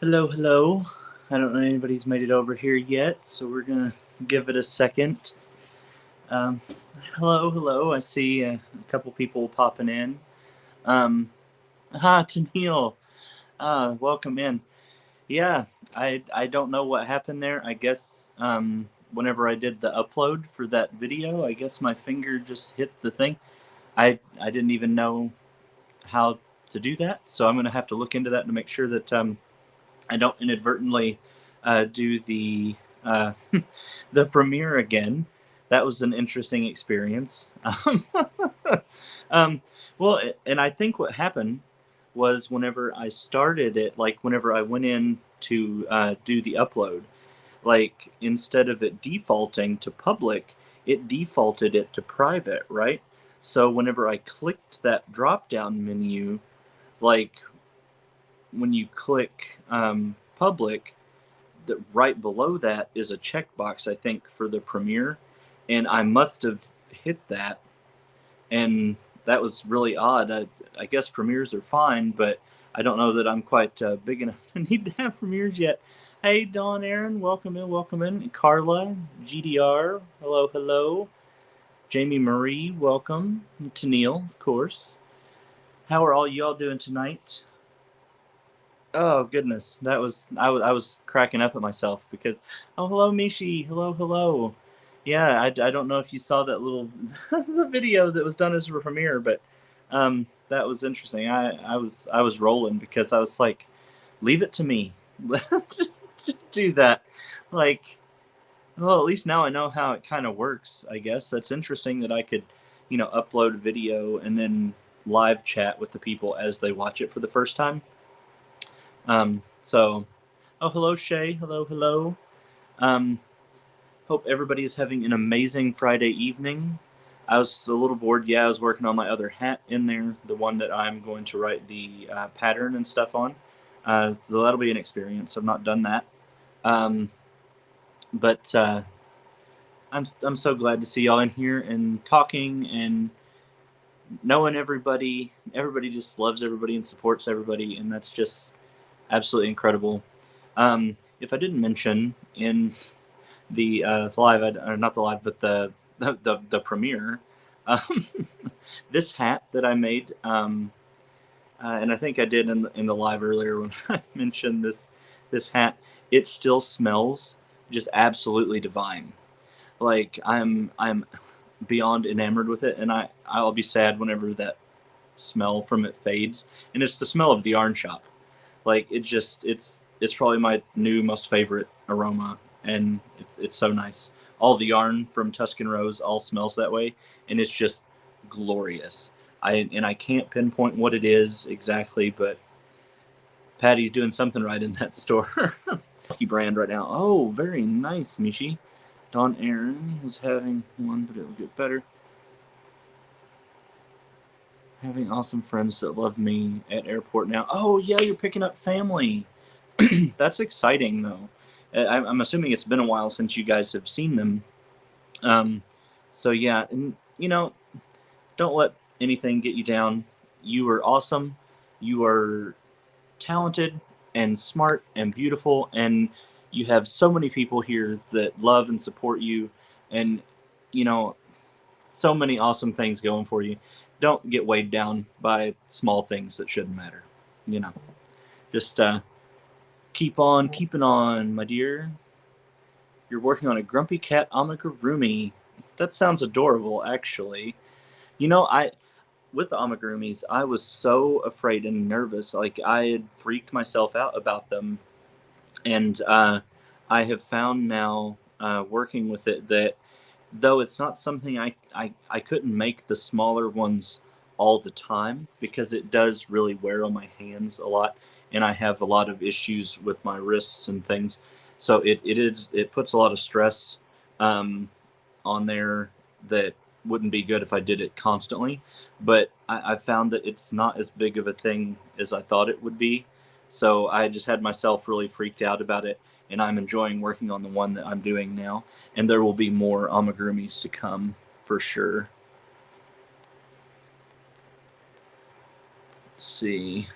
Hello, hello. I don't know anybody's made it over here yet, so we're gonna give it a second. Um, hello, hello. I see a couple people popping in. Um, Tennille. Welcome in. Yeah, I don't know what happened there. I guess whenever I did the upload for that video, I guess my finger just hit the thing. I didn't even know how to do that, so I'm gonna have to look into that to make sure that I don't inadvertently do the the premiere again. That was an interesting experience. um, well, and I think what happened was whenever I started it, like whenever I went in to do the upload, like instead of it defaulting to public, it defaulted it to private, right? So whenever I clicked that drop down menu, like when you click public, right below that is a checkbox, I think, for the premiere, and I must have hit that, and that was really odd. I guess premieres are fine, but I don't know that I'm quite big enough to need to have premieres yet. Hey, Dawn, Aaron, welcome in, welcome in. Carla, GDR, hello, hello. Jamie Marie, welcome. Tennille, of course. How are all y'all doing tonight? Oh goodness, that was I was cracking up at myself because oh hello Mishi, hello hello, yeah I don't know if you saw that little the video that was done as a premiere, but that was interesting. I was rolling because I was like, leave it to me, to do that, like well at least now I know how it kind of works. I guess that's interesting that I could upload video and then live chat with the people as they watch it for the first time. So, oh, hello, Shay. Hello, hello. Um, hope everybody is having an amazing Friday evening. I was a little bored. Yeah, I was working on my other hat in there, the one that I'm going to write the pattern and stuff on. So that'll be an experience. I've not done that. Um, but I'm so glad to see y'all in here and talking and knowing everybody. Everybody just loves everybody and supports everybody, and that's just absolutely incredible. If I didn't mention in the live, or not the live, but the premiere, um, this hat that I made, and I think I did in the live earlier when I mentioned this hat. It still smells just absolutely divine. Like I'm beyond enamored with it, and I'll be sad whenever that smell from it fades. And it's the smell of the yarn shop. Like it's probably my new most favorite aroma, and it's so nice. All the yarn from Tuscan Rose all smells that way, and it's just glorious. I can't pinpoint what it is exactly, but Patty's doing something right in that store. Lucky brand right now. Oh, very nice, Mishi. Don Aaron was having one, but it will get better. Having awesome friends that love me at airport now. Oh yeah, you're picking up family. That's exciting, though. I'm assuming it's been a while since you guys have seen them. Um, so yeah, and don't let anything get you down. You are awesome. You are talented and smart and beautiful, and you have so many people here that love and support you, and you know so many awesome things going for you. Don't get weighed down by small things that shouldn't matter. You know, just keep on keeping on, my dear. You're working on a grumpy cat amigurumi. That sounds adorable, actually. I with the amigurumis, I was so afraid and nervous. Like I had freaked myself out about them, and I have found now, working with it, that though it's not something I couldn't make the smaller ones all the time because it does really wear on my hands a lot, and I have a lot of issues with my wrists and things. So it puts a lot of stress um, on there that wouldn't be good if I did it constantly. But I found that it's not as big of a thing as I thought it would be. So I just had myself really freaked out about it, and I'm enjoying working on the one that I'm doing now. And there will be more amigurumis to come for sure. Let's see.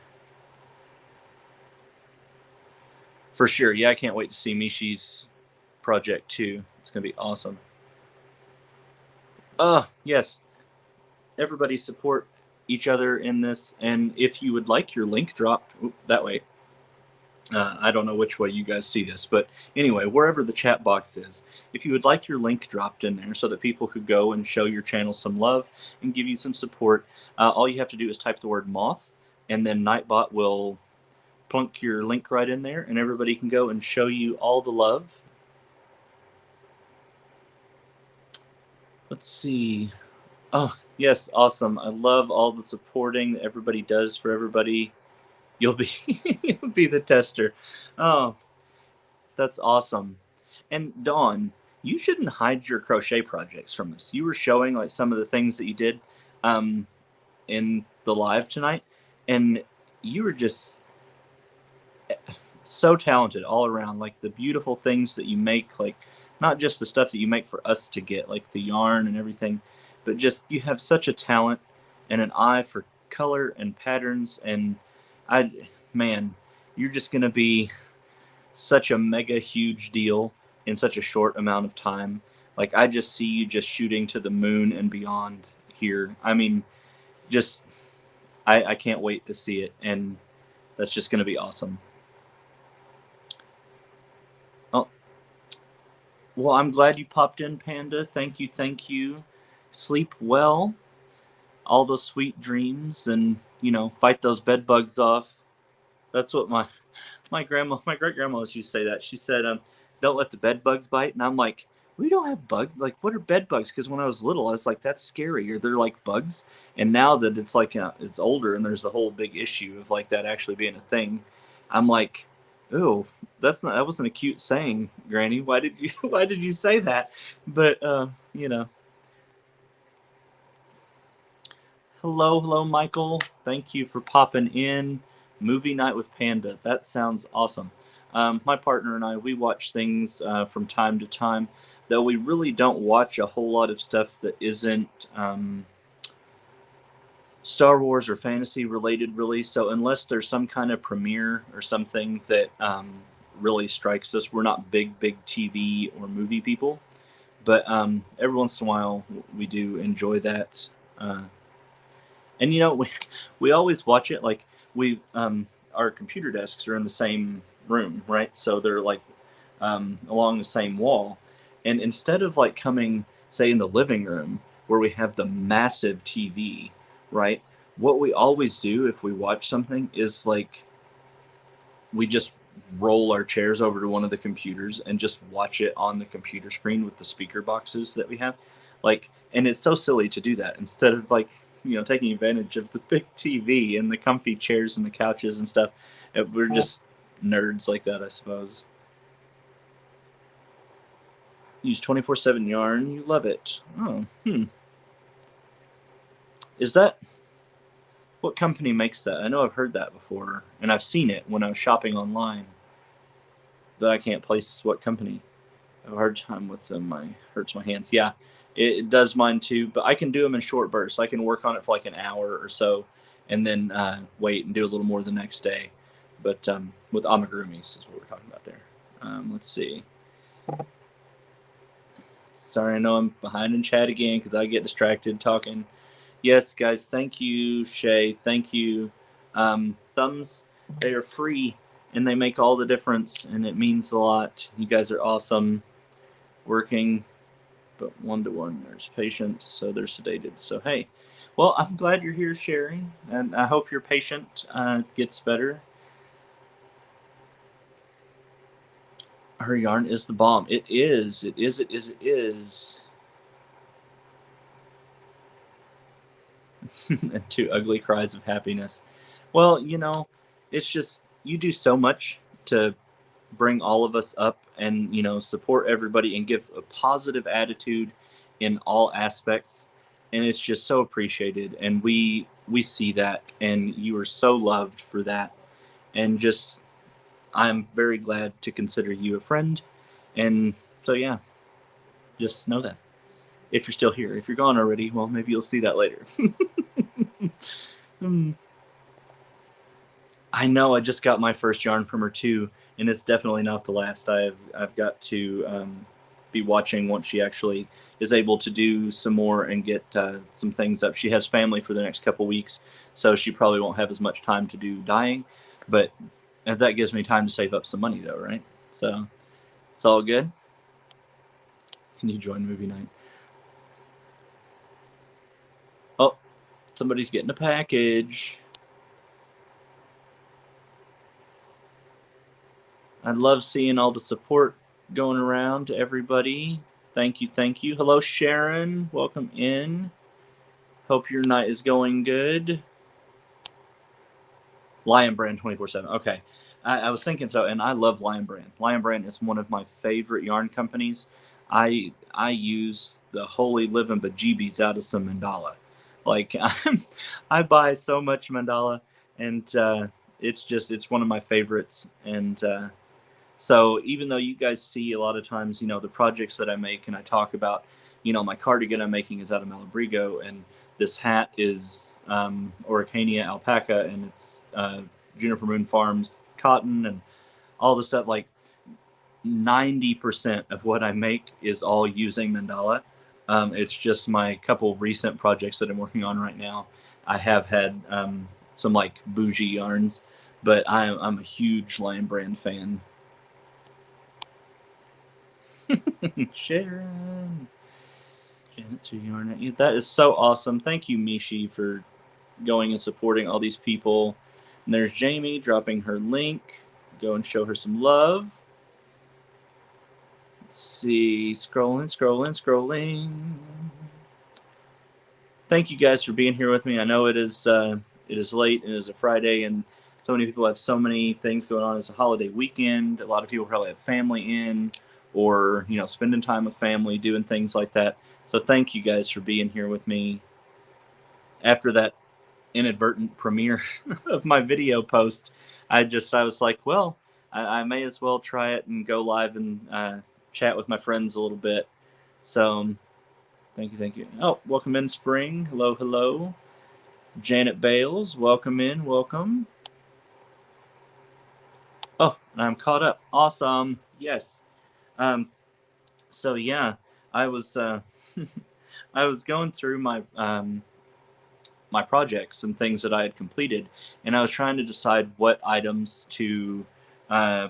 For sure. Yeah, I can't wait to see Mishi's project too. It's gonna be awesome. Yes. Everybody support each other in this, and if you would like your link dropped that way, I don't know which way you guys see this, but anyway, wherever the chat box is, if you would like your link dropped in there so that people could go and show your channel some love and give you some support, all you have to do is type the word Moth, and then Nightbot will plunk your link right in there, and everybody can go and show you all the love. Let's see. Oh, yes, awesome. I love all the supporting that everybody does for everybody. You'll be you'll be the tester. Oh, that's awesome. And Dawn, you shouldn't hide your crochet projects from us. You were showing like some of the things that you did um, in the live tonight, and you were just so talented all around. Like the beautiful things that you make, like not just the stuff that you make for us to get, like the yarn and everything, but just you have such a talent and an eye for color and patterns. And I, man, you're just gonna be such a mega huge deal in such a short amount of time. Like I just see you just shooting to the moon and beyond here. I mean, just I can't wait to see it, and that's just gonna be awesome. Oh, well, I'm glad you popped in, Panda. Thank you, thank you. Sleep well, all those sweet dreams, and fight those bed bugs off. That's what my great grandma used to say. That she said, "Don't let the bed bugs bite." And I'm like, we don't have bugs. Like, what are bed bugs? Because when I was little, I was like, that's scary. Or they're like bugs. And now that it's like it's older, and there's a whole big issue of like that actually being a thing, I'm like, ooh, that wasn't a cute saying, Granny. Why did you why did you say that? But hello, Michael. Thank you for popping in. Movie night with Panda. That sounds awesome. My partner and I, we watch things from time to time, though we really don't watch a whole lot of stuff that isn't Star Wars or fantasy related, really. So unless there's some kind of premiere or something that really strikes us, we're not big TV or movie people. But every once in a while, we do enjoy that. And we always watch it like we our computer desks are in the same room, right? So they're like along the same wall. And instead of like coming, say, in the living room where we have the massive TV, right? What we always do if we watch something is like we just roll our chairs over to one of the computers and just watch it on the computer screen with the speaker boxes that we have. Like, and it's so silly to do that instead of like, taking advantage of the big TV and the comfy chairs and the couches and stuff. We're just nerds like that, I suppose. Use 24/7 yarn. You love it. Oh, Is that what company makes that? I know I've heard that before, and I've seen it when I was shopping online, but I can't place what company. I have a hard time with them. Hurts my hands. Yeah, it does mine too, but I can do them in short bursts. I can work on it for like an hour or so, and then wait and do a little more the next day. But with amigurumis is what we're talking about there. Let's see. Sorry, I know I'm behind in chat again because I get distracted talking. Yes, guys, thank you, Shay. Thank you. Thumbs, they are free and they make all the difference, and it means a lot. You guys are awesome. Working, but one-to-one. There's patient, so they're sedated. So, hey, well, I'm glad you're here, Sherry, and I hope your patient gets better. Her yarn is the bomb. It is. It is. It is. It is. And two ugly cries of happiness. Well, it's just you do so much to bring all of us up and support everybody and give a positive attitude in all aspects, and it's just so appreciated, and we see that, and you are so loved for that, and just I'm very glad to consider you a friend. And so yeah, just know that if you're still here. If you're gone already, well, maybe you'll see that later. I know I just got my first yarn from her too, and it's definitely not the last. I've got to be watching once she actually is able to do some more and get some things up. She has family for the next couple weeks, so she probably won't have as much time to do dyeing, but that gives me time to save up some money though, right? So it's all good. Can you join movie night? Oh, somebody's getting a package. I love seeing all the support going around to everybody. Thank you, thank you. Hello, Sharon. Welcome in. Hope your night is going good. Lion Brand 24/7. Okay. I was thinking so, and I love Lion Brand. Lion Brand is one of my favorite yarn companies. I use the holy living bejeebies out of some mandala. Like I buy so much mandala, and it's one of my favorites. And so even though you guys see a lot of times, the projects that I make and I talk about, my cardigan I'm making is out of Malabrigo, and this hat is Oricania alpaca, and it's Juniper Moon Farms cotton, and all the stuff. Like 90% of what I make is all using mandala. It's just my couple recent projects that I'm working on right now. I have had some like bougie yarns, but I'm a huge Lion Brand fan. Sharon. Janet's your yarn at you. That is so awesome. Thank you, Mishi, for going and supporting all these people. And there's Jamie dropping her link. Go and show her some love. Let's see. Scrolling. Thank you guys for being here with me. I know it is late and it is a Friday, and so many people have so many things going on. It's a holiday weekend. A lot of people probably have family in, or spending time with family, doing things like that. So thank you guys for being here with me. After that inadvertent premiere of my video post, I was like, well, I may as well try it and go live and chat with my friends a little bit. So thank you. Oh, welcome in, Spring. Hello. Janet Bales, welcome in, welcome. Oh, I'm caught up. Awesome. Yes. So yeah, I was I was going through my my projects and things that I had completed, and I was trying to decide what items to uh,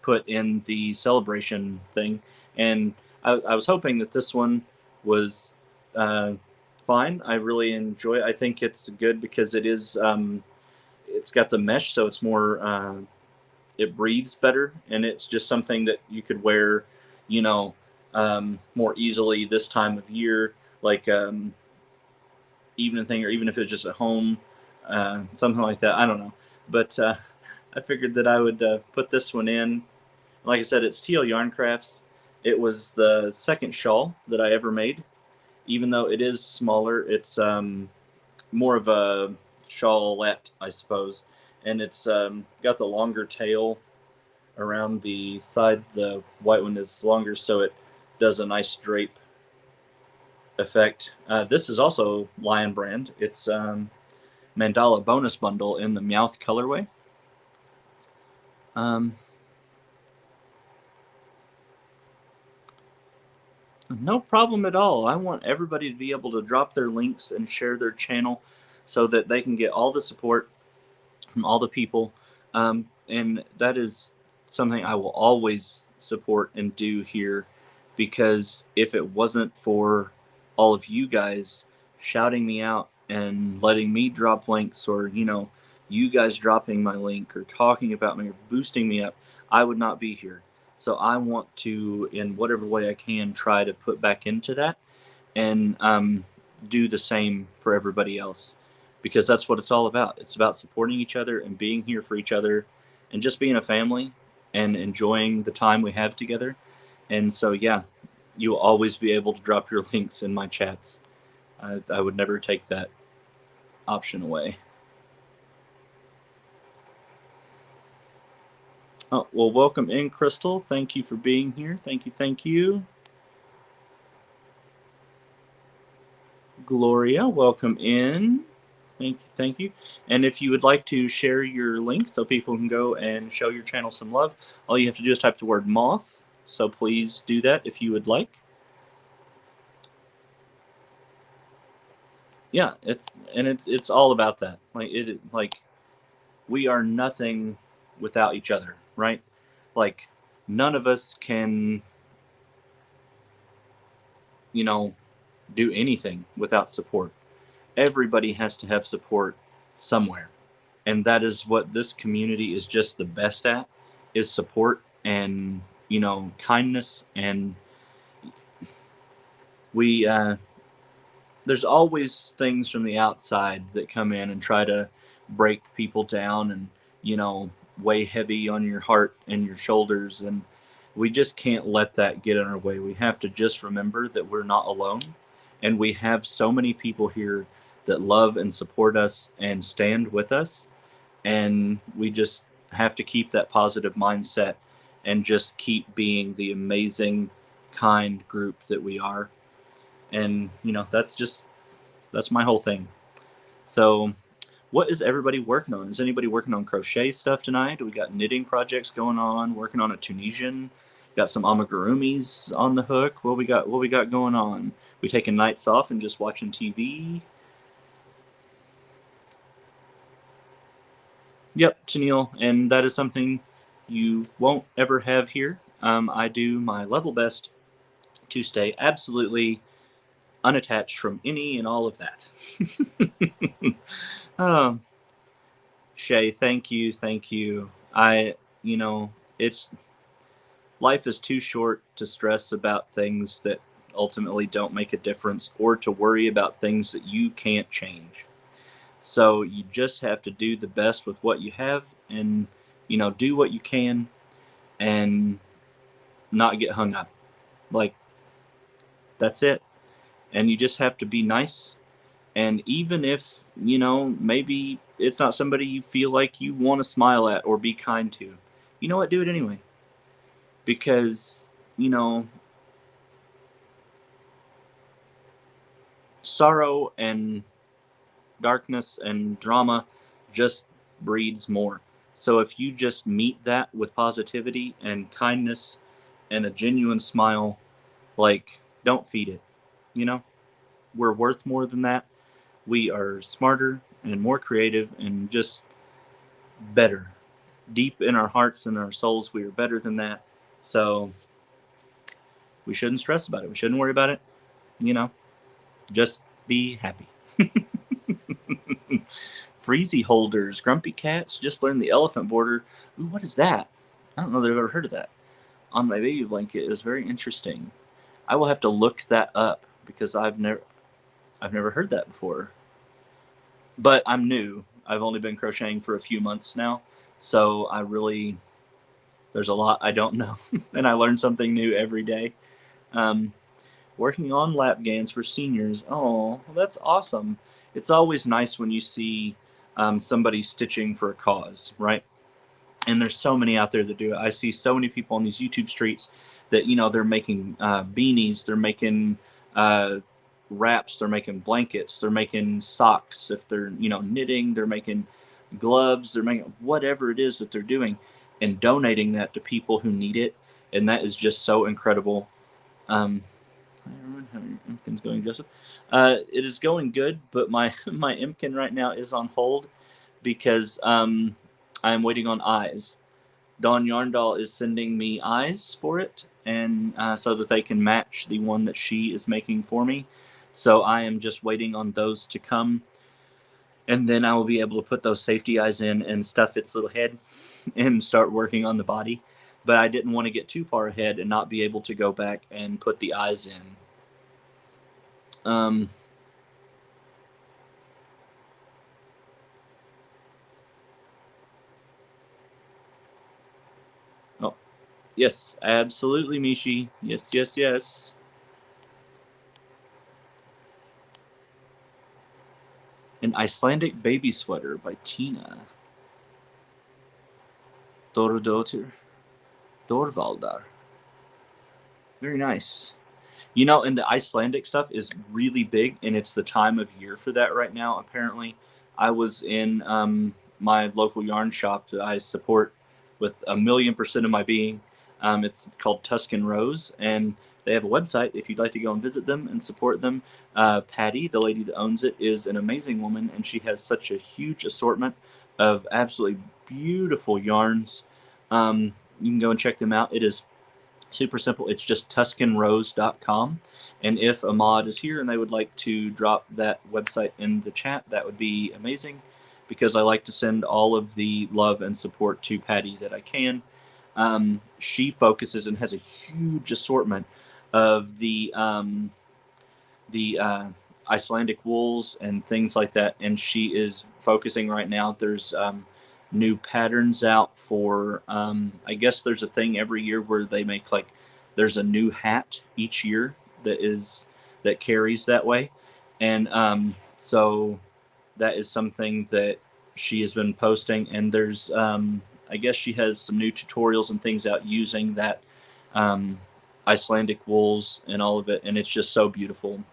put in the celebration thing. And I was hoping that this one was fine. I really enjoy it. I think it's good because it's got the mesh, so it's more it breathes better, and it's just something that you could wear, you know, more easily this time of year, like evening thing, or even if it's just at home, something like that. I don't know, but I figured that I would put this one in. Like I said, it's TL Yarn Crafts. It was the second shawl that I ever made. Even though it is smaller, it's more of a shawlette, I suppose, and it's got the longer tail around the side. The white one is longer, so it does a nice drape effect. This is also Lion Brand. It's Mandala bonus bundle in the Meowth colorway. No problem at all. I want everybody to be able to drop their links and share their channel so that they can get all the support from all the people. And that is something I will always support and do here, because if it wasn't for all of you guys shouting me out and letting me drop links, or you guys dropping my link or talking about me or boosting me up, I would not be here. So I want to, in whatever way I can, try to put back into that, and do the same for everybody else, because that's what it's all about. It's about supporting each other and being here for each other, and just being a family and enjoying the time we have together. And so, yeah, you'll always be able to drop your links in my chats. I would never take that option away. Oh, well, welcome in, Crystal. Thank you for being here. Thank you. Gloria, welcome in. Thank you. And if you would like to share your link so people can go and show your channel some love, all you have to do is type the word Moth. So please do that if you would like. Yeah, it's all about that. Like we are nothing without each other, right? Like none of us can, you know, do anything without support. Everybody has to have support somewhere. And that is what this community is just the best at, is support and, kindness. And we there's always things from the outside that come in and try to break people down and, weigh heavy on your heart and your shoulders. And we just can't let that get in our way. We have to just remember that we're not alone. And we have so many people here that love and support us and stand with us. And we just have to keep that positive mindset and just keep being the amazing, kind group that we are. And, that's my whole thing. So, what is everybody working on? Is anybody working on crochet stuff tonight? We got knitting projects going on, working on a Tunisian. Got some amigurumis on the hook. What we got going on? We taking nights off and just watching TV? Yep, Tennille, and that is something you won't ever have here. I do my level best to stay absolutely unattached from any and all of that. um, Shay, thank you, thank you. It's life is too short to stress about things that ultimately don't make a difference or to worry about things that you can't change. So you just have to do the best with what you have and, do what you can and not get hung up. Like, that's it. And you just have to be nice. And even if, maybe it's not somebody you feel like you want to smile at or be kind to, you know what? Do it anyway. Because, sorrow and darkness and drama just breeds more. So if you just meet that with positivity and kindness and a genuine smile, like, don't feed it. You know, we're worth more than that. We are smarter and more creative and just better. Deep in our hearts and our souls, we are better than that. So we shouldn't stress about it. We shouldn't worry about it. You know, just be happy. Freezy holders, grumpy cats, just learned the elephant border. Ooh, what is that? I don't know that I've ever heard of that. On my baby blanket, it was very interesting. I will have to look that up because I've never heard that before. But I'm new. I've only been crocheting for a few months now, so there's a lot I don't know, and I learn something new every day. Um, Working on lap gans for seniors. Oh, well, that's awesome. It's always nice when you see somebody stitching for a cause, right? And there's so many out there that do it. I see so many people on these YouTube streets that they're making beanies, they're making wraps, they're making blankets, they're making socks. If they're knitting, they're making gloves, they're making whatever it is that they're doing, and donating that to people who need it. And that is just so incredible. Hi everyone, how are your Impkins going, Joseph? It is going good, but my my Impkin right now is on hold because I am waiting on eyes. Dawn Yarndall is sending me eyes for it, and so that they can match the one that she is making for me. So I am just waiting on those to come, and then I will be able to put those safety eyes in and stuff its little head and start working on the body. But I didn't want to get too far ahead and not be able to go back and put the eyes in. Um, oh, yes, absolutely, Mishi. Yes, yes, yes. An Icelandic baby sweater by Tina Þórodóttir Þorvaldar. Very nice. And the Icelandic stuff is really big, and it's the time of year for that right now, apparently. I was in my local yarn shop that I support with 1,000,000% of my being. It's called Tuscan Rose, and they have a website if you'd like to go and visit them and support them. Patty, the lady that owns it, is an amazing woman, and she has such a huge assortment of absolutely beautiful yarns. You can go and check them out. It is super simple. It's just tuscanrose.com. And if a mod is here and they would like to drop that website in the chat, that would be amazing, because I like to send all of the love and support to Patty that I can. She focuses and has a huge assortment of the Icelandic wools and things like that. And she is focusing right now. There's new patterns out for, I guess there's a thing every year where they make like, there's a new hat each year that carries that way. And so that is something that she has been posting. And there's, I guess she has some new tutorials and things out using that Icelandic wools and all of it. And it's just so beautiful.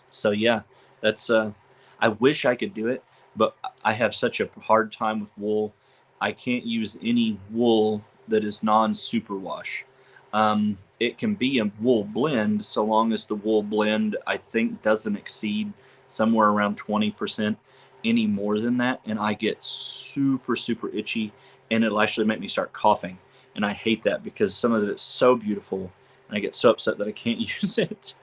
So yeah, that's I wish I could do it, but I have such a hard time with wool. I can't use any wool that is non-superwash. It can be a wool blend so long as the wool blend, I think, doesn't exceed somewhere around 20%. Any more than that, and I get super, super itchy, and it'll actually make me start coughing. And I hate that because some of it's so beautiful, and I get so upset that I can't use it.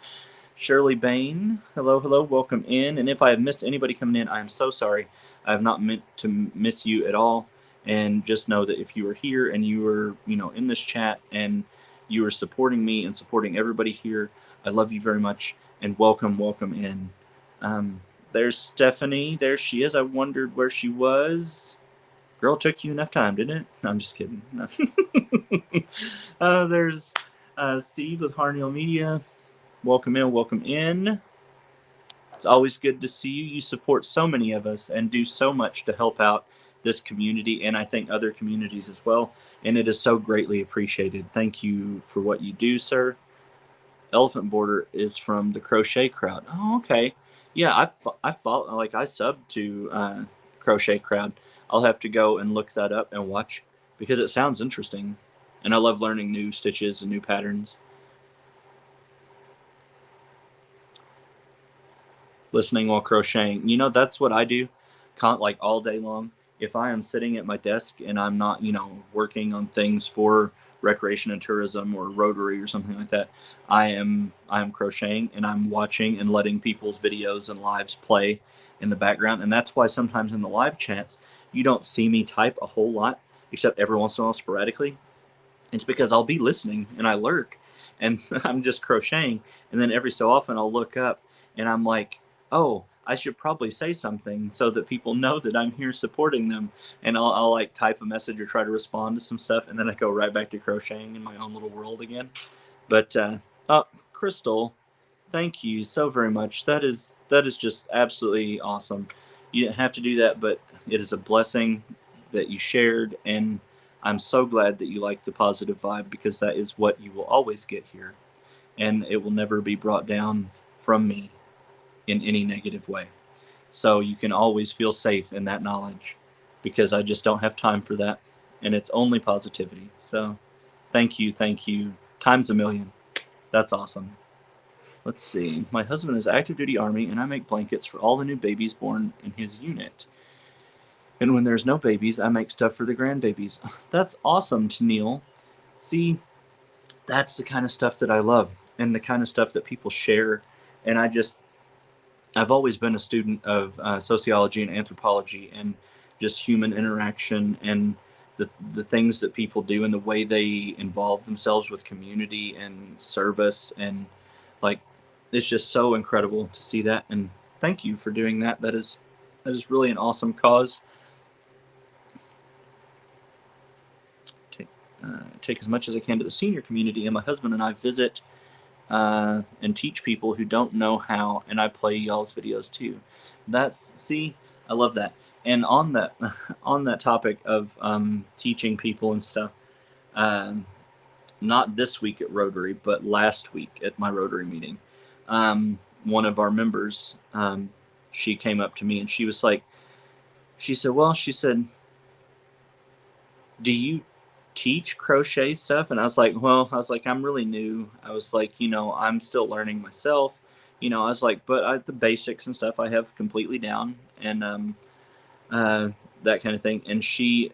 Shirley Bain, hello, hello, welcome in. And if I have missed anybody coming in, I am so sorry. I have not meant to miss you at all. And just know that if you are here and you are, in this chat and you are supporting me and supporting everybody here, I love you very much and welcome in. There's Stephanie. There she is. I wondered where she was. Girl, took you enough time, didn't it? No, I'm just kidding. There's Steve with Harnell Media. Welcome in. It's always good to see you. You support so many of us and do so much to help out this community, and I think other communities as well. And it is so greatly appreciated. Thank you for what you do, sir. Elephant Border is from the Crochet Crowd. Oh, okay. Yeah, I subbed to Crochet Crowd. I'll have to go and look that up and watch because it sounds interesting, and I love learning new stitches and new patterns. Listening while crocheting. That's what I do, like all day long. If I am sitting at my desk and I'm not, working on things for recreation and tourism or Rotary or something like that, I am crocheting and I'm watching and letting people's videos and lives play in the background. And that's why sometimes in the live chats, you don't see me type a whole lot, except every once in a while sporadically. It's because I'll be listening and I lurk and I'm just crocheting. And then every so often I'll look up and I'm like, oh, I should probably say something so that people know that I'm here supporting them. And I'll like type a message or try to respond to some stuff. And then I go right back to crocheting in my own little world again. But, Crystal, thank you so very much. That is just absolutely awesome. You didn't have to do that, but it is a blessing that you shared. And I'm so glad that you like the positive vibe, because that is what you will always get here. And it will never be brought down from me in any negative way. So you can always feel safe in that knowledge, because I just don't have time for that. And it's only positivity. So thank you times a million. That's awesome. Let's see. My husband is active duty Army, and I make blankets for all the new babies born in his unit. And when there's no babies, I make stuff for the grandbabies. That's awesome, Neil. See, that's the kind of stuff that I love, and the kind of stuff that people share. And I've always been a student of sociology and anthropology and just human interaction and the things that people do and the way they involve themselves with community and service. And like, it's just so incredible to see that. And thank you for doing that. That is really an awesome cause. Take as much as I can to the senior community, and my husband and I visit and teach people who don't know how, and I play y'all's videos too. See, I love that. And on that topic of teaching people and stuff, not this week at Rotary, but last week at my Rotary meeting, one of our members, she came up to me and she was like, she said, well, she said, do you teach crochet stuff? And I was like, well, I was like, I'm really new. I was like, I'm still learning myself. I was like, but the basics and stuff I have completely down, and uh, that kind of thing. And she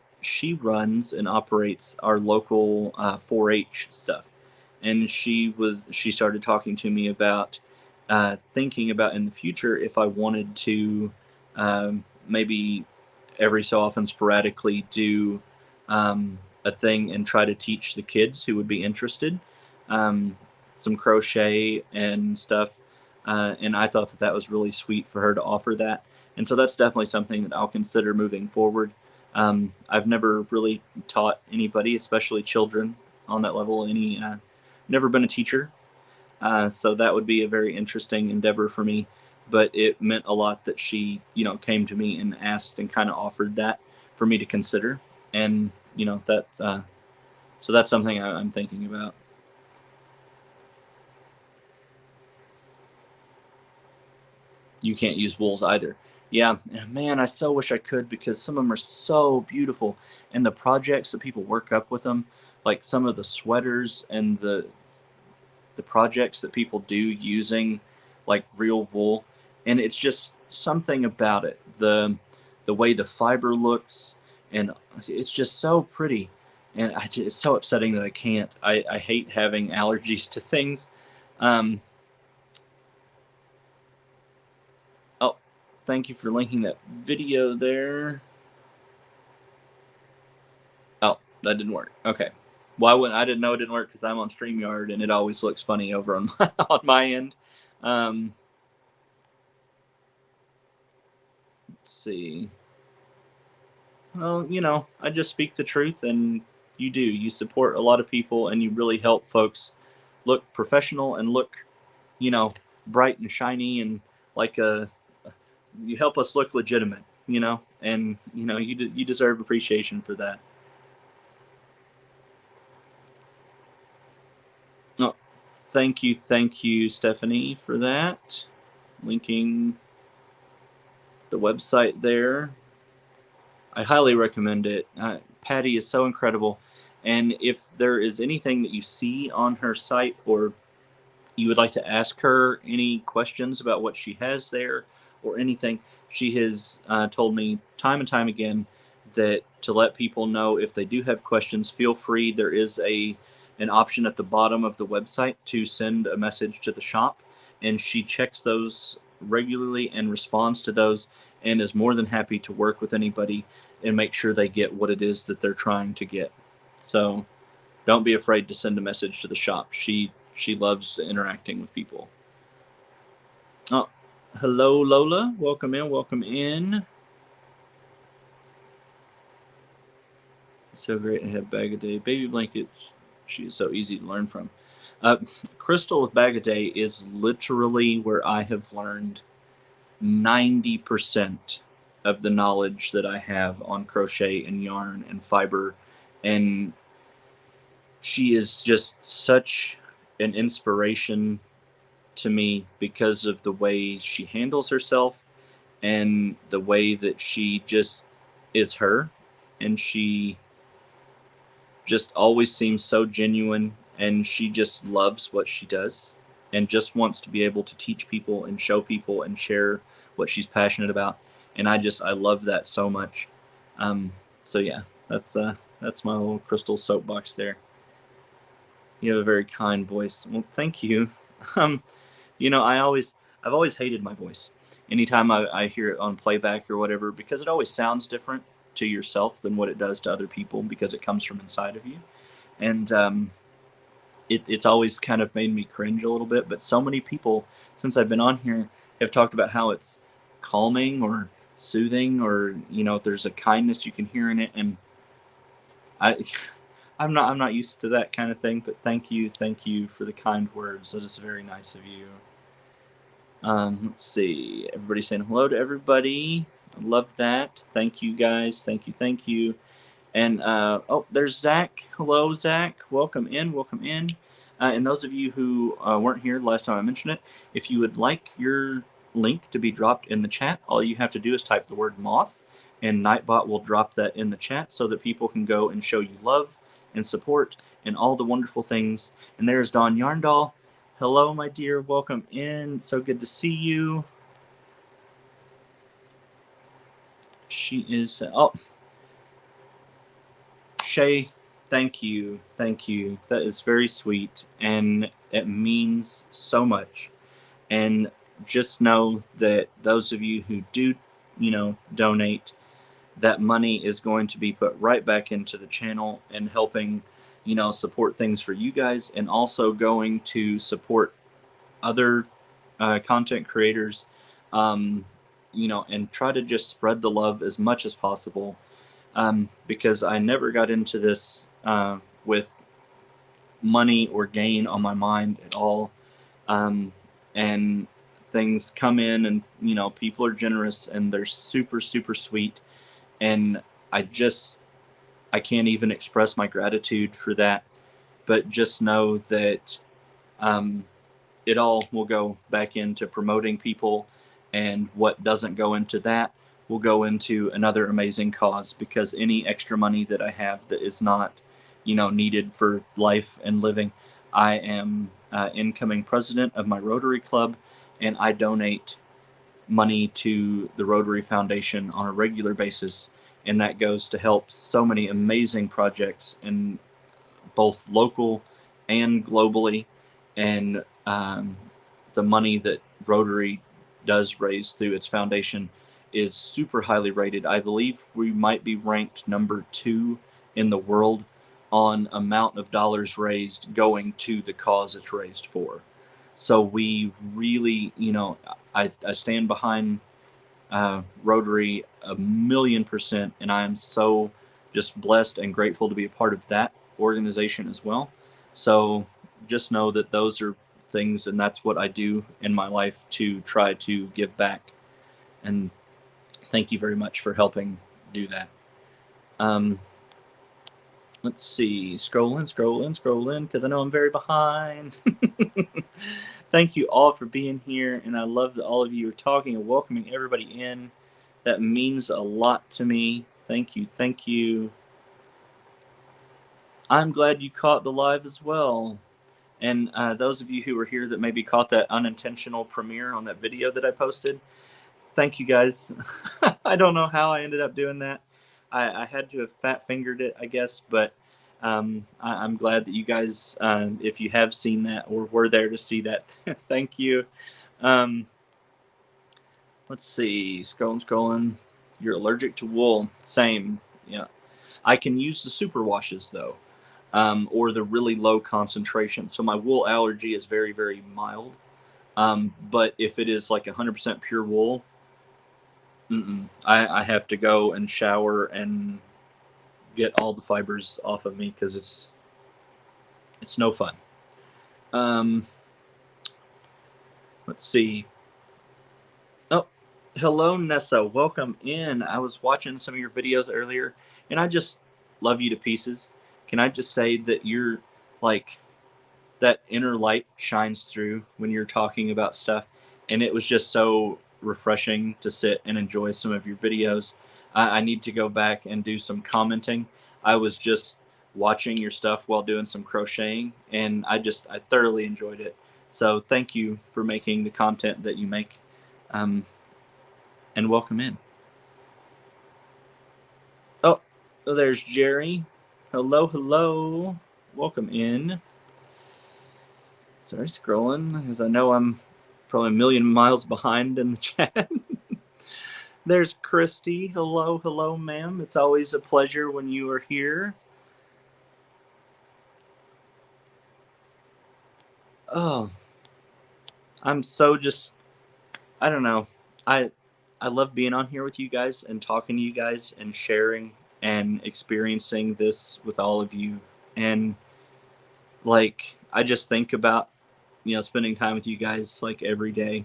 runs and operates our local 4-H stuff, and she started talking to me about thinking about in the future if I wanted to maybe every so often sporadically do a thing and try to teach the kids who would be interested um, some crochet and stuff. And I thought that that was really sweet for her to offer that. And so that's definitely something that I'll consider moving forward. I've never really taught anybody, especially children, on that level. Never been a teacher, so that would be a very interesting endeavor for me. But it meant a lot that she, came to me and asked and kind of offered that for me to consider. And that, so that's something I'm thinking about. You can't use wools either. Yeah, man, I so wish I could because some of them are so beautiful, and the projects that people work up with them, like some of the sweaters and the projects that people do using like real wool, and it's just something about it, the way the fiber looks, and it's just so pretty. And it's so upsetting that I can't. I hate having allergies to things. um, oh, thank you for linking that video there. Oh, that didn't work. Okay. Why wouldn't I? Didn't know it didn't work because I'm on StreamYard and it always looks funny over on on my end. um, let's see. Well, I just speak the truth, and you do. You support a lot of people, and you really help folks look professional and look, you know, bright and shiny, and like you help us look legitimate, and you deserve appreciation for that. Oh, thank you, Stephanie, for that. Linking the website there. I highly recommend it. Patty is so incredible. And if there is anything that you see on her site, or you would like to ask her any questions about what she has there or anything, she has told me time and time again that to let people know if they do have questions, feel free. There is an option at the bottom of the website to send a message to the shop, and she checks those regularly and responds to those, and is more than happy to work with anybody and make sure they get what it is that they're trying to get. So don't be afraid to send a message to the shop. She loves interacting with people. Oh, hello, Lola. Welcome in. Welcome in. It's so great to have Bag a Day. Baby Blanket, she is so easy to learn from. Uh, Crystal with Bag a Day is literally where I have learned 90% of the knowledge that I have on crochet and yarn and fiber. And she is just such an inspiration to me because of the way she handles herself and the way that she just is her. And she just always seems so genuine, and she just loves what she does and just wants to be able to teach people and show people and share what she's passionate about. And I love that so much. So yeah, that's my little crystal soapbox there. You have a very kind voice. Well, thank you. um I've always hated my voice anytime I hear it on playback or whatever, because it always sounds different to yourself than what it does to other people, because it comes from inside of you. And it's always kind of made me cringe a little bit. But so many people since I've been on here have talked about how it's calming or soothing, or if there's a kindness you can hear in it. And I I'm not used to that kind of thing, but thank you for the kind words. That is very nice of you. Let's see. Everybody saying hello to everybody. I love that. Thank you guys. Thank you. And oh, there's Zach. Hello, Zach. Welcome in. Welcome in. And those of you who weren't here last time I mentioned it, if you would like your link to be dropped in the chat. All you have to do is type the word Moth, and Nightbot will drop that in the chat so that people can go and show you love and support and all the wonderful things. And there's Dawn Yarndall. Hello, my dear. Welcome in. So good to see you. She is... oh, Shay, thank you. Thank you. That is very sweet, and it means so much. And just know that those of you who do, donate, that money is going to be put right back into the channel and helping, support things for you guys, and also going to support other content creators, and try to just spread the love as much as possible. Because I never got into this with money or gain on my mind at all. And things come in, and people are generous, and they're super, super sweet. And I can't even express my gratitude for that. But just know that it all will go back into promoting people, and what doesn't go into that will go into another amazing cause, because any extra money that I have that is not, needed for life and living, I am incoming president of my Rotary Club, and I donate money to the Rotary Foundation on a regular basis, and that goes to help so many amazing projects in both local and globally. And the money that Rotary does raise through its foundation is super highly rated. I believe we might be ranked number 2 in the world on amount of dollars raised going to the cause it's raised for. So we really, I stand behind Rotary 1,000,000%, and I am so just blessed and grateful to be a part of that organization as well. So just know that those are things, and that's what I do in my life to try to give back. And thank you very much for helping do that. Let's see, scrolling, because I know I'm very behind. Thank you all for being here, and I love that all of you are talking and welcoming everybody in. That means a lot to me. Thank you, thank you. I'm glad you caught the live as well. And those of you who were here that maybe caught that unintentional premiere on that video that I posted, thank you guys. I don't know how I ended up doing that. I had to have fat fingered it, I guess, but I'm glad that you guys, if you have seen that or were there to see that, thank you. Let's see, scrolling. You're allergic to wool. Same, yeah. I can use the super washes though, or the really low concentration. So my wool allergy is very, very mild. But if it is like 100% pure wool, I have to go and shower and get all the fibers off of me, because it's no fun. Let's see. Oh, hello, Nessa. Welcome in. I was watching some of your videos earlier, and I just love you to pieces. Can I just say that you're like, that inner light shines through when you're talking about stuff, and it was just so refreshing to sit and enjoy some of your videos. I need to go back and do some commenting. I was just watching your stuff while doing some crocheting, and I thoroughly enjoyed it. So thank you for making the content that you make, and welcome in. Oh, there's Jerry. Hello, welcome in. Sorry, scrolling, because I know I'm probably a million miles behind in the chat. There's Christy. Hello, ma'am. It's always a pleasure when you are here. Oh, I'm so just, I don't know. I love being on here with you guys and talking to you guys and sharing and experiencing this with all of you. And like, I just think about, spending time with you guys like every day.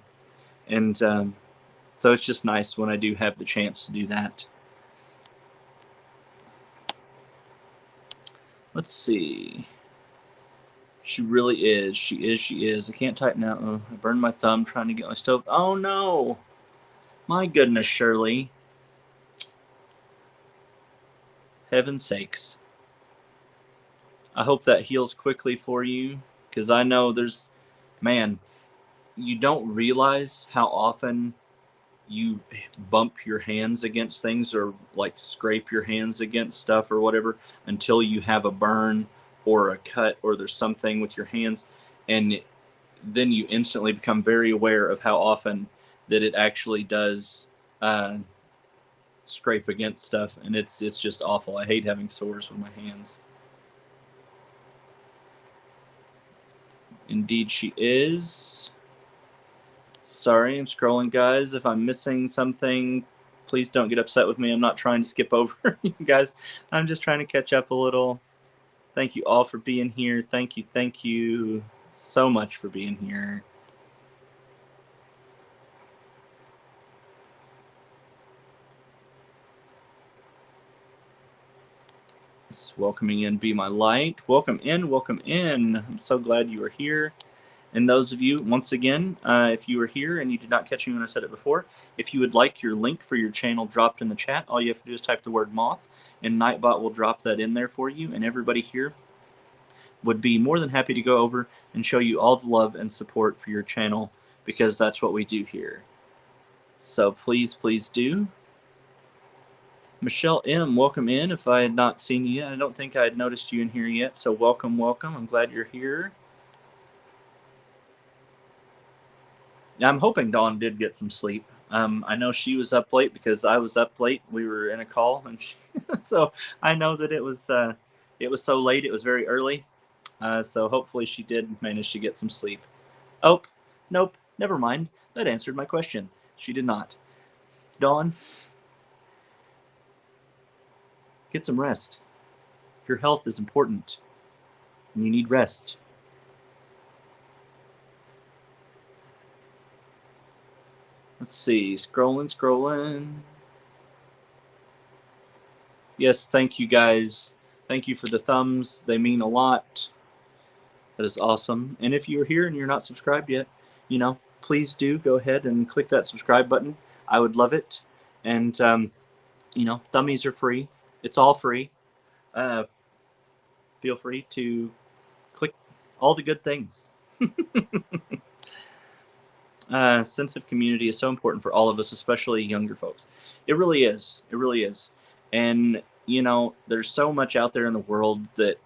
And so it's just nice when I do have the chance to do that. Let's see. She really is. She is. She is. I can't type now. Oh, I burned my thumb trying to get my stove. Oh no! My goodness, Shirley. Heaven's sakes. I hope that heals quickly for you, because I know there's, man, you don't realize how often you bump your hands against things or like scrape your hands against stuff or whatever until you have a burn or a cut or there's something with your hands, and then you instantly become very aware of how often that it actually does uh, scrape against stuff, and it's just awful. I hate having sores with my hands. Indeed, she is. Sorry, I'm scrolling, guys. If I'm missing something, please don't get upset with me. I'm not trying to skip over you guys. I'm just trying to catch up a little. Thank you all for being here. Thank you so much for being here. Welcoming in Be My Light. Welcome in, welcome in. I'm so glad you are here. And those of you, once again, if you were here and you did not catch me when I said it before, if you would like your link for your channel dropped in the chat, all you have to do is type the word Moth, and Nightbot will drop that in there for you. And everybody here would be more than happy to go over and show you all the love and support for your channel, because that's what we do here. So please, please do. Michelle M., welcome in. If I had not seen you yet, I don't think I had noticed you in here yet, so welcome, welcome. I'm glad you're here. I'm hoping Dawn did get some sleep. I know she was up late because I was up late. We were in a call, and so I know that it was so late. It was very early, so hopefully she did manage to get some sleep. Oh, nope, never mind. That answered my question. She did not. Dawn, get some rest. Your health is important, and you need rest. Let's see. Scrolling. Yes, thank you guys. Thank you for the thumbs. They mean a lot. That is awesome. And if you're here and you're not subscribed yet, please do go ahead and click that subscribe button. I would love it. And, thummies are free. It's all free. Feel free to click all the good things. Sense of community is so important for all of us, especially younger folks. It really is. It really is. And, there's so much out there in the world that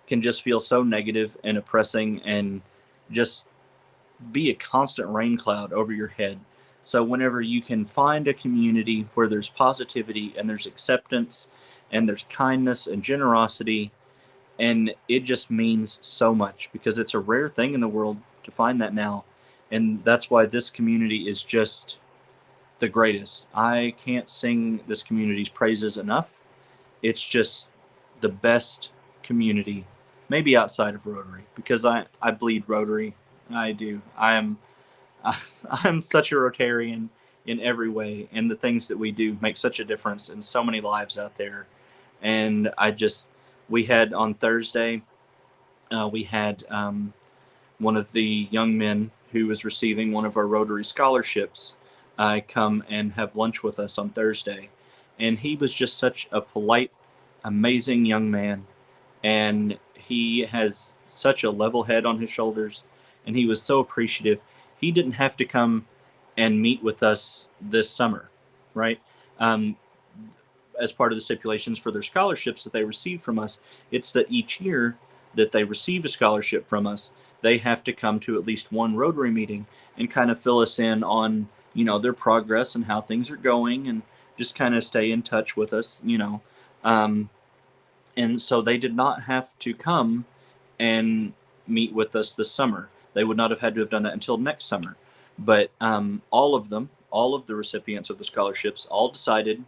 can just feel so negative and oppressing and just be a constant rain cloud over your head. So whenever you can find a community where there's positivity and there's acceptance and there's kindness and generosity, and it just means so much, because it's a rare thing in the world to find that now. And that's why this community is just the greatest. I can't sing this community's praises enough. It's just the best community, maybe outside of Rotary, because I bleed Rotary. I do. I'm such a Rotarian in every way, and the things that we do make such a difference in so many lives out there. And we had on Thursday, we had one of the young men who was receiving one of our Rotary scholarships come and have lunch with us on Thursday. And he was just such a polite, amazing young man. And he has such a level head on his shoulders. And he was so appreciative. He didn't have to come and meet with us this summer, right? As part of the stipulations for their scholarships that they receive from us, it's that each year that they receive a scholarship from us, they have to come to at least one Rotary meeting and kind of fill us in on, their progress and how things are going, and just kind of stay in touch with us, and so they did not have to come and meet with us this summer. They would not have had to have done that until next summer. But all of the recipients of the scholarships, all decided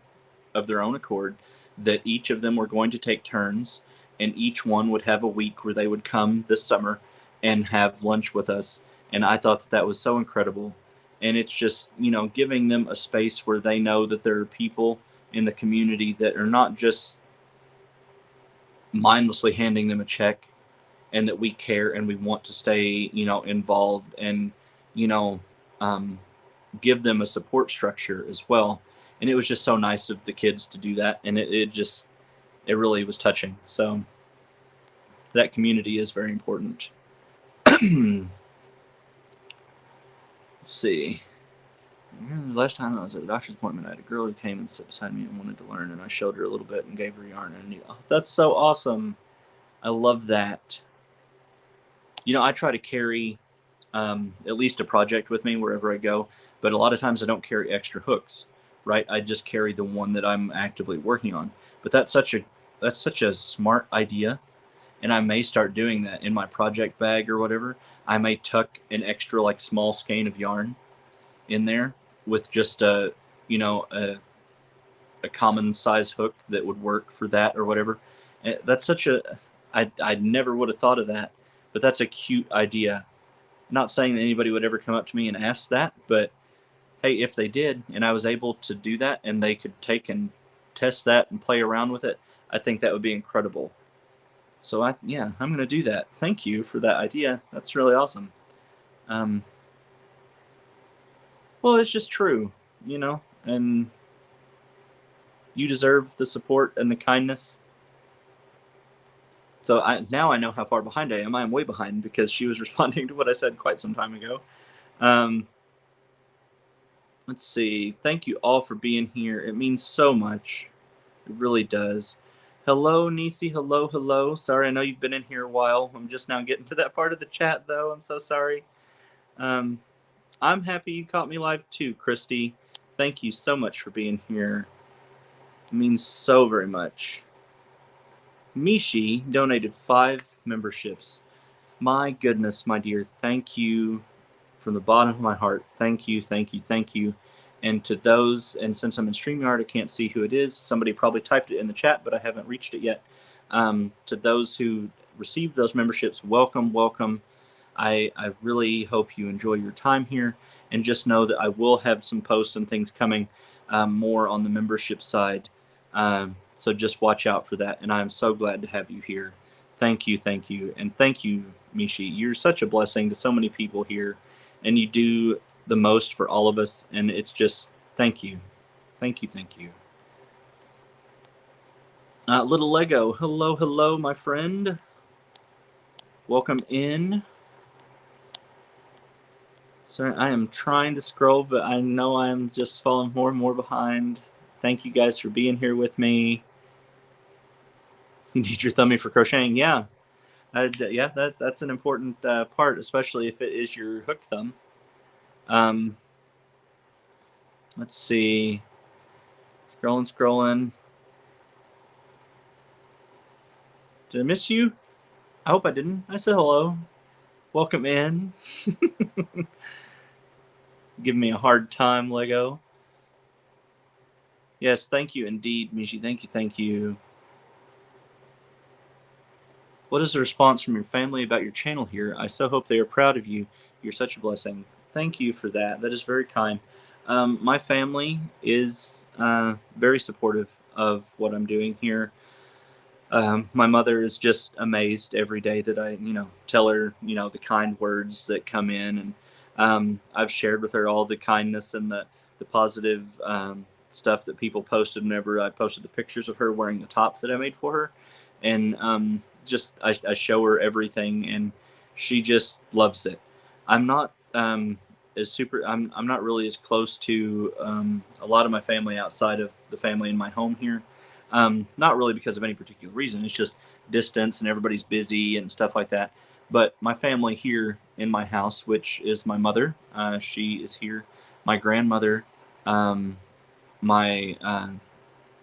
of their own accord that each of them were going to take turns, and each one would have a week where they would come this summer and have lunch with us. And I thought that was so incredible. And it's just, giving them a space where they know that there are people in the community that are not just mindlessly handing them a check and that we care and we want to stay, involved, and, you know, um, give them a support structure as well. And it was just so nice of the kids to do that. And it really was touching. So that community is very important. Let's see. Last time I was at a doctor's appointment, I had a girl who came and sat beside me and wanted to learn, and I showed her a little bit and gave her yarn and a needle. Oh, that's so awesome. I love that. I try to carry at least a project with me wherever I go, but a lot of times I don't carry extra hooks, right? I just carry the one that I'm actively working on. But that's such a smart idea, and I may start doing that in my project bag or whatever. I may tuck an extra like small skein of yarn in there with just a common size hook that would work for that or whatever. That's such a I never would have thought of that, but that's a cute idea. Not saying that anybody would ever come up to me and ask that, but hey, if they did and I was able to do that and they could take and test that and play around with it, I think that would be incredible. So I'm going to do that. Thank you for that idea. That's really awesome. Well, it's just true, and you deserve the support and the kindness. So now I know how far behind I am. I am way behind because she was responding to what I said quite some time ago. Let's see. Thank you all for being here. It means so much. It really does. Hello, Nisi. Hello, hello. Sorry, I know you've been in here a while. I'm just now getting to that part of the chat, though. I'm so sorry. I'm happy you caught me live, too, Christy. Thank you so much for being here. It means so very much. Mishi donated 5 memberships. My goodness, my dear. Thank you from the bottom of my heart. Thank you, thank you, thank you. And to those, and since I'm in StreamYard, I can't see who it is. Somebody probably typed it in the chat, but I haven't reached it yet. To those who received those memberships, welcome, welcome. I really hope you enjoy your time here. And just know that I will have some posts and things coming more on the membership side. So just watch out for that. And I'm so glad to have you here. Thank you, thank you. And thank you, Mishi. You're such a blessing to so many people here. And you do the most for all of us. And it's just, thank you. Thank you, thank you. Little Lego, hello, hello, my friend. Welcome in. Sorry, I am trying to scroll, but I know I'm just falling more and more behind. Thank you guys for being here with me. You need your thummy for crocheting, yeah. Yeah, that's an important part, especially if it is your hook thumb. Let's see. Scrolling. Did I miss you? I hope I didn't. I said hello. Welcome in. Giving me a hard time, Lego. Yes, thank you indeed, Mishi. Thank you. What is the response from your family about your channel here? I so hope they are proud of you. You're such a blessing. Thank you for that. That is very kind. My family is very supportive of what I'm doing here. My mother is just amazed every day that I, tell her, the kind words that come in. And I've shared with her all the kindness and the positive stuff that people posted whenever I posted the pictures of her wearing the top that I made for her. And I show her everything, and she just loves it. I'm not I'm not really as close to a lot of my family outside of the family in my home here. Not really because of any particular reason. It's just distance and everybody's busy and stuff like that. But my family here in my house, which is my mother, she is here. My grandmother, my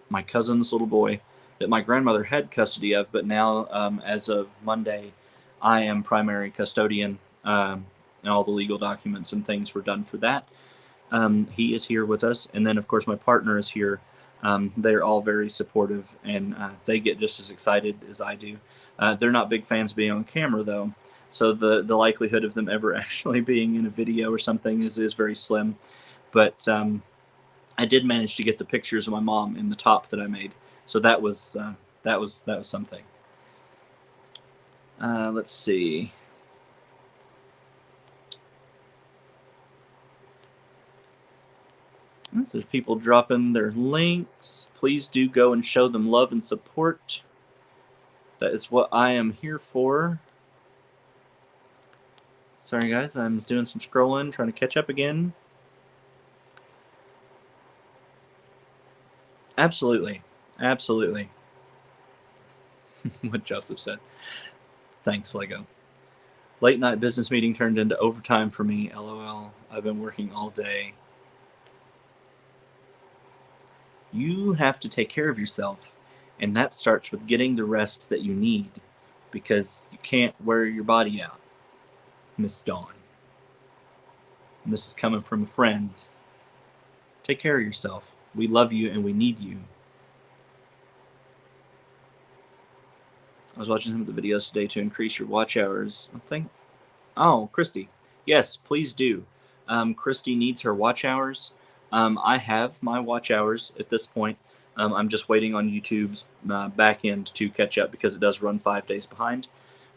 my cousin's little boy that my grandmother had custody of, but now as of Monday, I am primary custodian, and all the legal documents and things were done for that. He is here with us, and then of course my partner is here. They're all very supportive, and they get just as excited as I do. They're not big fans of being on camera, though, so the likelihood of them ever actually being in a video or something is very slim. But I did manage to get the pictures of my mom in the top that I made, so that was something. Let's see. There's people dropping their links. Please do go and show them love and support. That is what I am here for. Sorry, guys. I'm doing some scrolling, trying to catch up again. Absolutely. Absolutely. What Joseph said. Thanks, Lego. Late night business meeting turned into overtime for me. LOL. I've been working all day. You have to take care of yourself, and that starts with getting the rest that you need, because you can't wear your body out, Miss Dawn. And this is coming from a friend. Take care of yourself. We love you and we need you. I was watching some of the videos today to increase your watch hours. Oh, Christy. Yes, please do. Christy needs her watch hours. I have my watch hours at this point. I'm just waiting on YouTube's back end to catch up because it does run 5 days behind.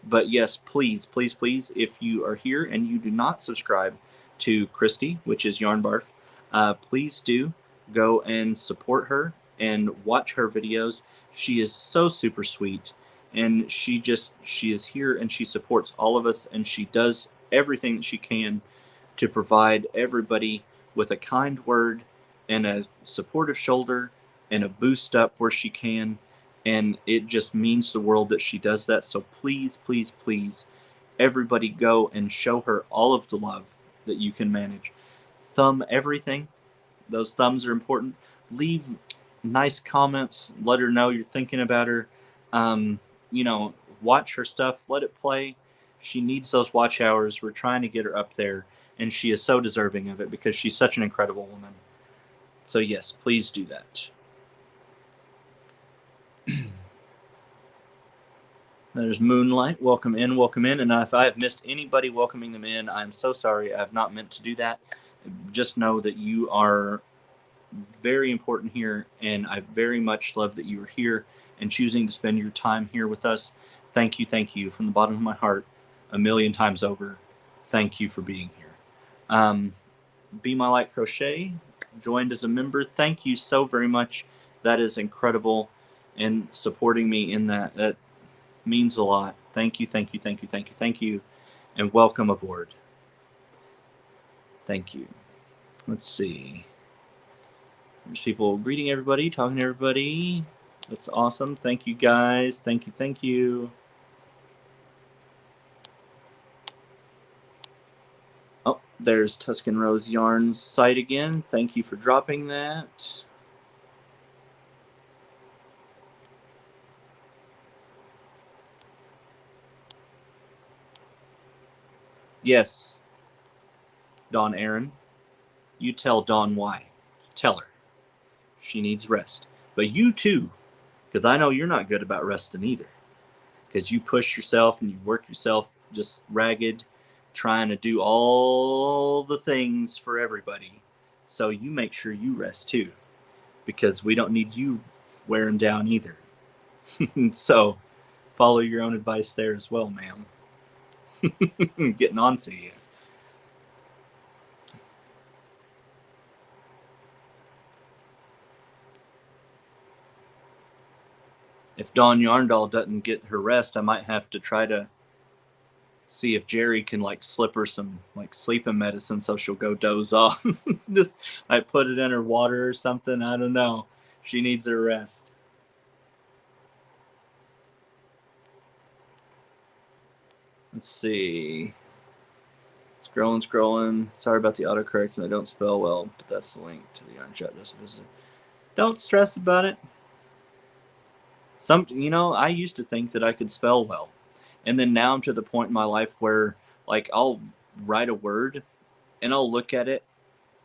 But yes, please, please, please, if you are here and you do not subscribe to Christy, which is Yarn Barf, please do go and support her and watch her videos. She is so super sweet, and she is here and she supports all of us, and she does everything that she can to provide everybody with a kind word and a supportive shoulder and a boost up where she can. And it just means the world that she does that. So please, please, please, everybody go and show her all of the love that you can manage. Thumb everything. Those thumbs are important. Leave nice comments. Let her know you're thinking about her. Um, watch her stuff. Let it play. She needs those watch hours. We're trying to get her up there, and she is so deserving of it because she's such an incredible woman. So yes, please do that. There's Moonlight. Welcome in, welcome in. And if I have missed anybody welcoming them in, I'm so sorry. I have not meant to do that. Just know that you are very important here, and I very much love that you are here and choosing to spend your time here with us. Thank you from the bottom of my heart, a million times over. Thank you for being here. Be My Light Crochet joined as a member. Thank you so very much. That is incredible, and supporting me in that means a lot. Thank you, and welcome aboard. Thank you. Let's see. There's people greeting everybody, talking to everybody. That's awesome. Thank you, guys. Thank you. Oh, there's Tuscan Rose Yarn's site again. Thank you for dropping that. Yes, Dawn Aaron. You tell Dawn why. Tell her. She needs rest. But you too, because I know you're not good about resting either. Because you push yourself and you work yourself just ragged, trying to do all the things for everybody. So you make sure you rest too, because we don't need you wearing down either. So follow your own advice there as well, ma'am. Getting on to you. If Dawn Yarndoll doesn't get her rest, I might have to try to see if Jerry can slip her some sleeping medicine so she'll go doze off. Just put it in her water or something. I don't know. She needs her rest. Let's see. Scrolling. Sorry about the autocorrect and I don't spell well, but that's the link to the Yarn Chat. Don't stress about it. I used to think that I could spell well. And then now I'm to the point in my life where I'll write a word and I'll look at it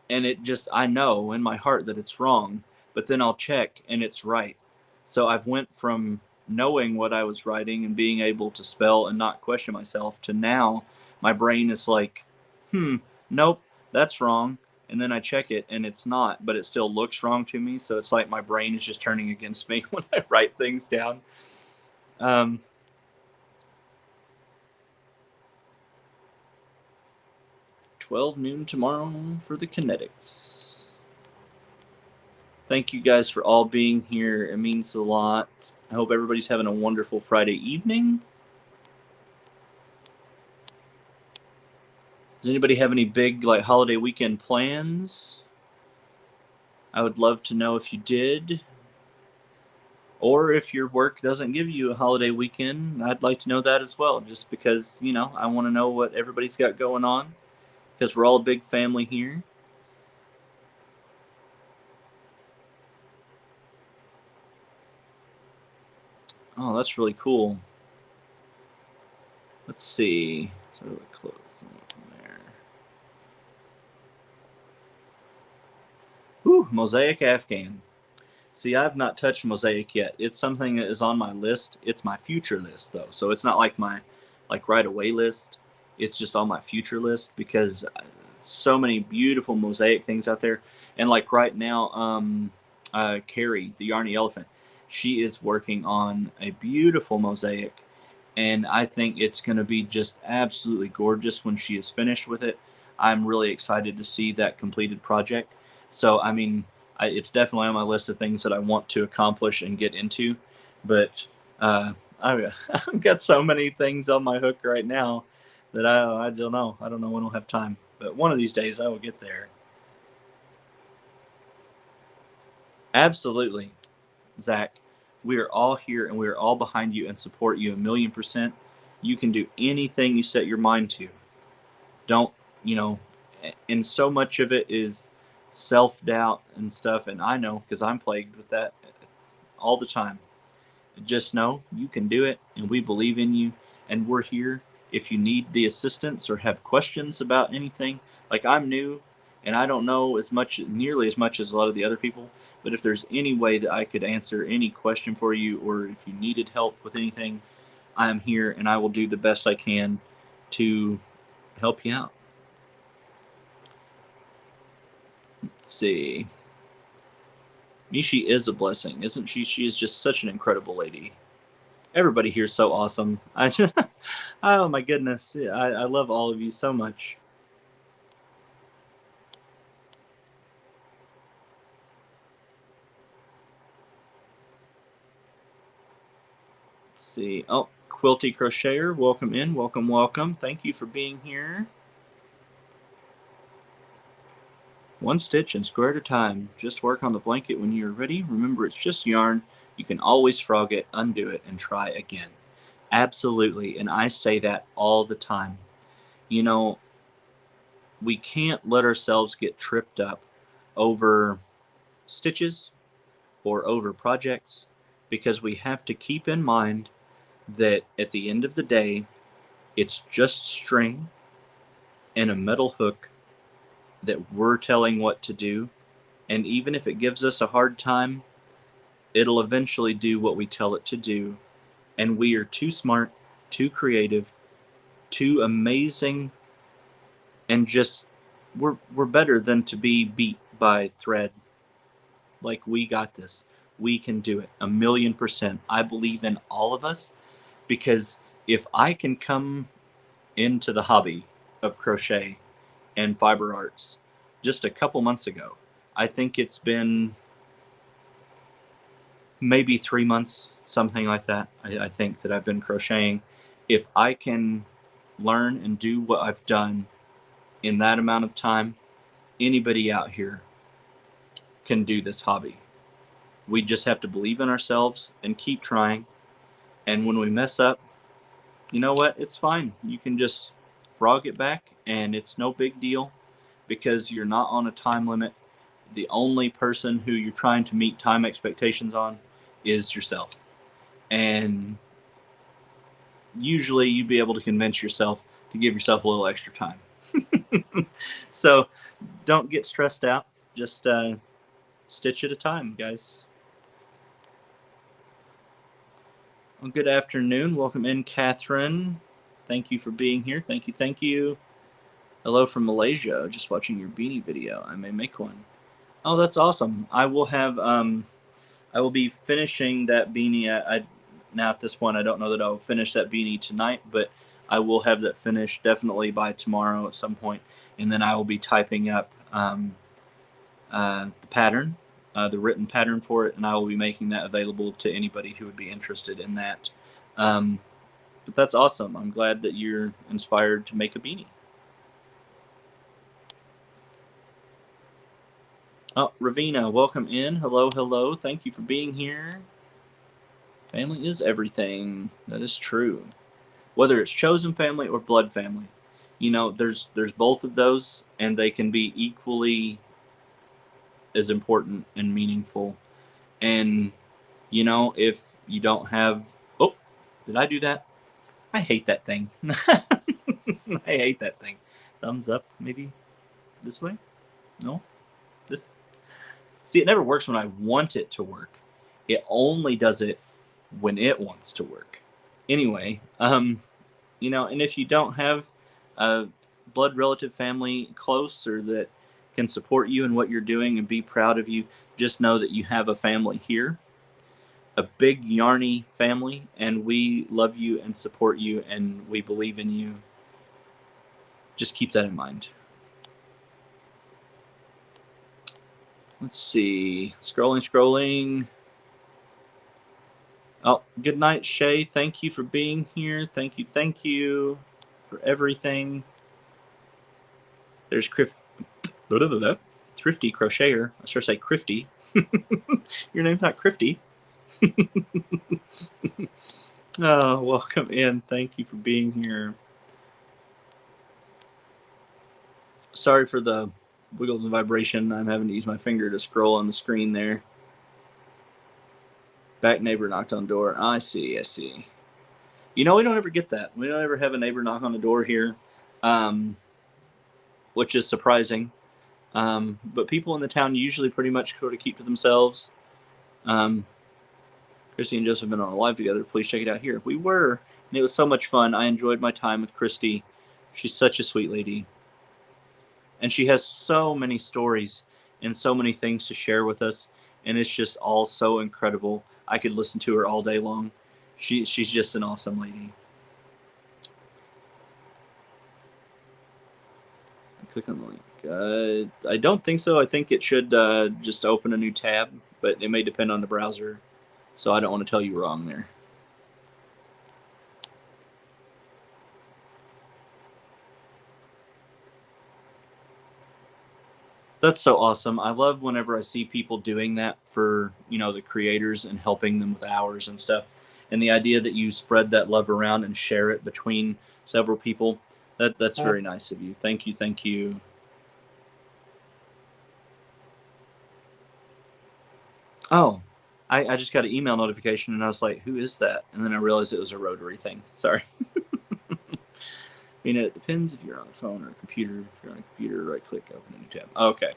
and I know in my heart that it's wrong, but then I'll check and it's right. So I've went from knowing what I was writing and being able to spell and not question myself to now my brain is like, nope, that's wrong. And then I check it and it's not, but it still looks wrong to me. So it's like my brain is just turning against me when I write things down. 12 noon tomorrow for the kinetics. Thank you guys for all being here. It means a lot. I hope everybody's having a wonderful Friday evening. Does anybody have any big like holiday weekend plans? I would love to know if you did. Or if your work doesn't give you a holiday weekend, I'd like to know that as well, just because, you know, I want to know what everybody's got going on, because we're all a big family here. Oh, that's really cool. Let's see. So really close from there. Ooh, Mosaic Afghan. See, I've not touched Mosaic yet. It's something that is on my list. It's my future list, though. So it's not like my right away list. It's just on my future list because so many beautiful Mosaic things out there. And like right now, Carrie, the Yarny Elephant, she is working on a beautiful Mosaic. And I think it's going to be just absolutely gorgeous when she is finished with it. I'm really excited to see that completed project. So, I mean, it's definitely on my list of things that I want to accomplish and get into. But I've got so many things on my hook right now that I don't know. I don't know when I'll have time. But one of these days I will get there. Absolutely, Zach. We are all here and we are all behind you and support you 1,000,000%. You can do anything you set your mind to. Don't, you know, and so much of it is self-doubt and stuff, and I know because I'm plagued with that all the time. Just know you can do it, and we believe in you, and we're here if you need the assistance or have questions about anything. Like, I'm new and I don't know nearly as much as a lot of the other people, but if there's any way that I could answer any question for you, or if you needed help with anything, I am here and I will do the best I can to help you out. Let's see. Mishi is a blessing, isn't she? She is just such an incredible lady. Everybody here is so awesome. I just, oh my goodness. Yeah, I love all of you so much. Let's see. Oh, Quilty Crocheter, welcome in. Welcome, welcome. Thank you for being here. One stitch and square at a time. Just work on the blanket when you're ready. Remember, it's just yarn. You can always frog it, undo it, and try again. Absolutely. And I say that all the time. You know, we can't let ourselves get tripped up over stitches or over projects, because we have to keep in mind that at the end of the day, it's just string and a metal hook that we're telling what to do. And even if it gives us a hard time, it'll eventually do what we tell it to do. And we are too smart, too creative, too amazing, and just we're better than to be beat by thread. Like, we got this. We can do it 1,000,000%. I believe in all of us, because if I can come into the hobby of crochet and fiber arts just a couple months ago, I think it's been maybe 3 months, something like that. I think that I've been crocheting. If I can learn and do what I've done in that amount of time, anybody out here can do this hobby. We just have to believe in ourselves and keep trying. And when we mess up, you know what? It's fine. You can just frog it back, and it's no big deal, because you're not on a time limit. The only person who you're trying to meet time expectations on is yourself. And usually you'd be able to convince yourself to give yourself a little extra time. So don't get stressed out. Just stitch at a time, guys. Well, good afternoon. Welcome in, Catherine. Thank you for being here. Thank you. Thank you. Hello from Malaysia. Just watching your beanie video. I may make one. Oh, that's awesome. I will have I will be finishing that beanie. Now at this point, I don't know that I'll finish that beanie tonight, but I will have that finished definitely by tomorrow at some point. and then I will be typing up the pattern, the written pattern for it, and I will be making that available to anybody who would be interested in that. But that's awesome. I'm glad that you're inspired to make a beanie. Oh, Ravina, welcome in. Hello, hello. Thank you for being here. Family is everything. That is true. Whether it's chosen family or blood family, you know, there's both of those, and they can be equally as important and meaningful. And you know, if you don't have, oh, did I do that? I hate that thing. I hate that thing. Thumbs up, maybe this way? No, this. See, it never works when I want it to work. It only does it when it wants to work. Anyway, you know, and if you don't have a blood relative family close or that can support you in what you're doing and be proud of you, just know that you have a family here, a big yarny family, and we love you and support you and we believe in you. Just keep that in mind. Let's see. Scrolling. Oh, good night, Shay. Thank you for being here. Thank you for everything. There's Thrifty Crocheter. I should say Crifty. Your name's not Crifty. Oh, welcome in. Thank you for being here. Sorry for the wiggles and vibration. I'm having to use my finger to scroll on the screen there. Back neighbor knocked on door. I see. You know, we don't ever get that. We don't ever have a neighbor knock on the door here, which is surprising. But people in the town usually pretty much sort of keep to themselves. Christy and Joseph have been on a live together. Please check it out here. We were, and it was so much fun. I enjoyed my time with Christy. She's such a sweet lady. And she has so many stories and so many things to share with us. And it's just all so incredible. I could listen to her all day long. She's just an awesome lady. Click on the link. I don't think so. I think it should just open a new tab, but it may depend on the browser. So I don't want to tell you wrong there. That's so awesome. I love whenever I see people doing that for, you know, the creators and helping them with hours and stuff. And the idea that you spread that love around and share it between several people, that's very nice of you. Thank you. Oh, I just got an email notification and I was like, who is that? And then I realized it was a rotary thing. Sorry. I mean, it depends if you're on a phone or a computer. If you're on a computer, right click, open a new tab. Okay.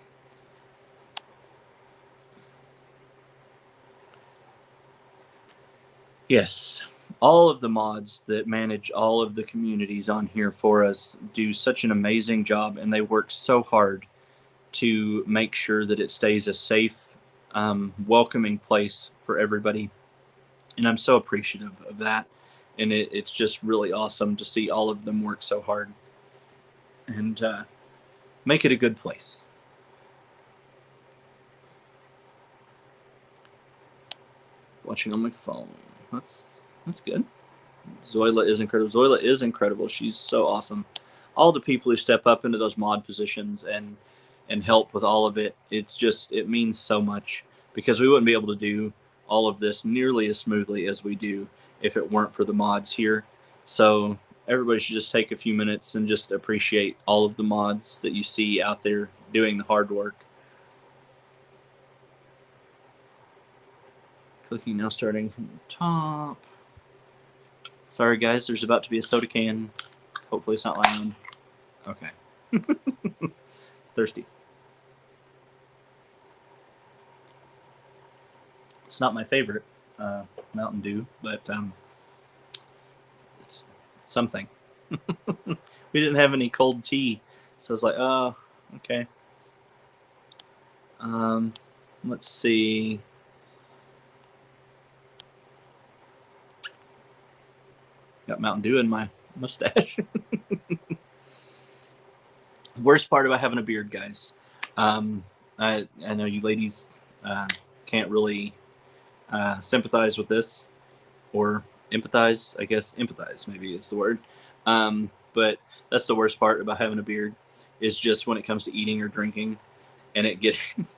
Yes. All of the mods that manage all of the communities on here for us do such an amazing job, and they work so hard to make sure that it stays a safe, welcoming place for everybody. And I'm so appreciative of that. And it's just really awesome to see all of them work so hard and make it a good place. Watching on my phone. That's good. Zoila is incredible. She's so awesome. All the people who step up into those mod positions and help with all of it, it means so much, because we wouldn't be able to do all of this nearly as smoothly as we do if it weren't for the mods here. So everybody should just take a few minutes and just appreciate all of the mods that you see out there doing the hard work. Clicking now, starting from the top. Sorry guys, there's about to be a soda can. Hopefully it's not loud. Okay. Thirsty. It's not my favorite Mountain Dew, but it's something. We didn't have any cold tea, so I was like, oh, okay. Let's see. Got Mountain Dew in my mustache. Worst part about having a beard, guys. I know you ladies can't really sympathize with this, or empathize. I guess empathize maybe is the word. But that's the worst part about having a beard, is just when it comes to eating or drinking, and it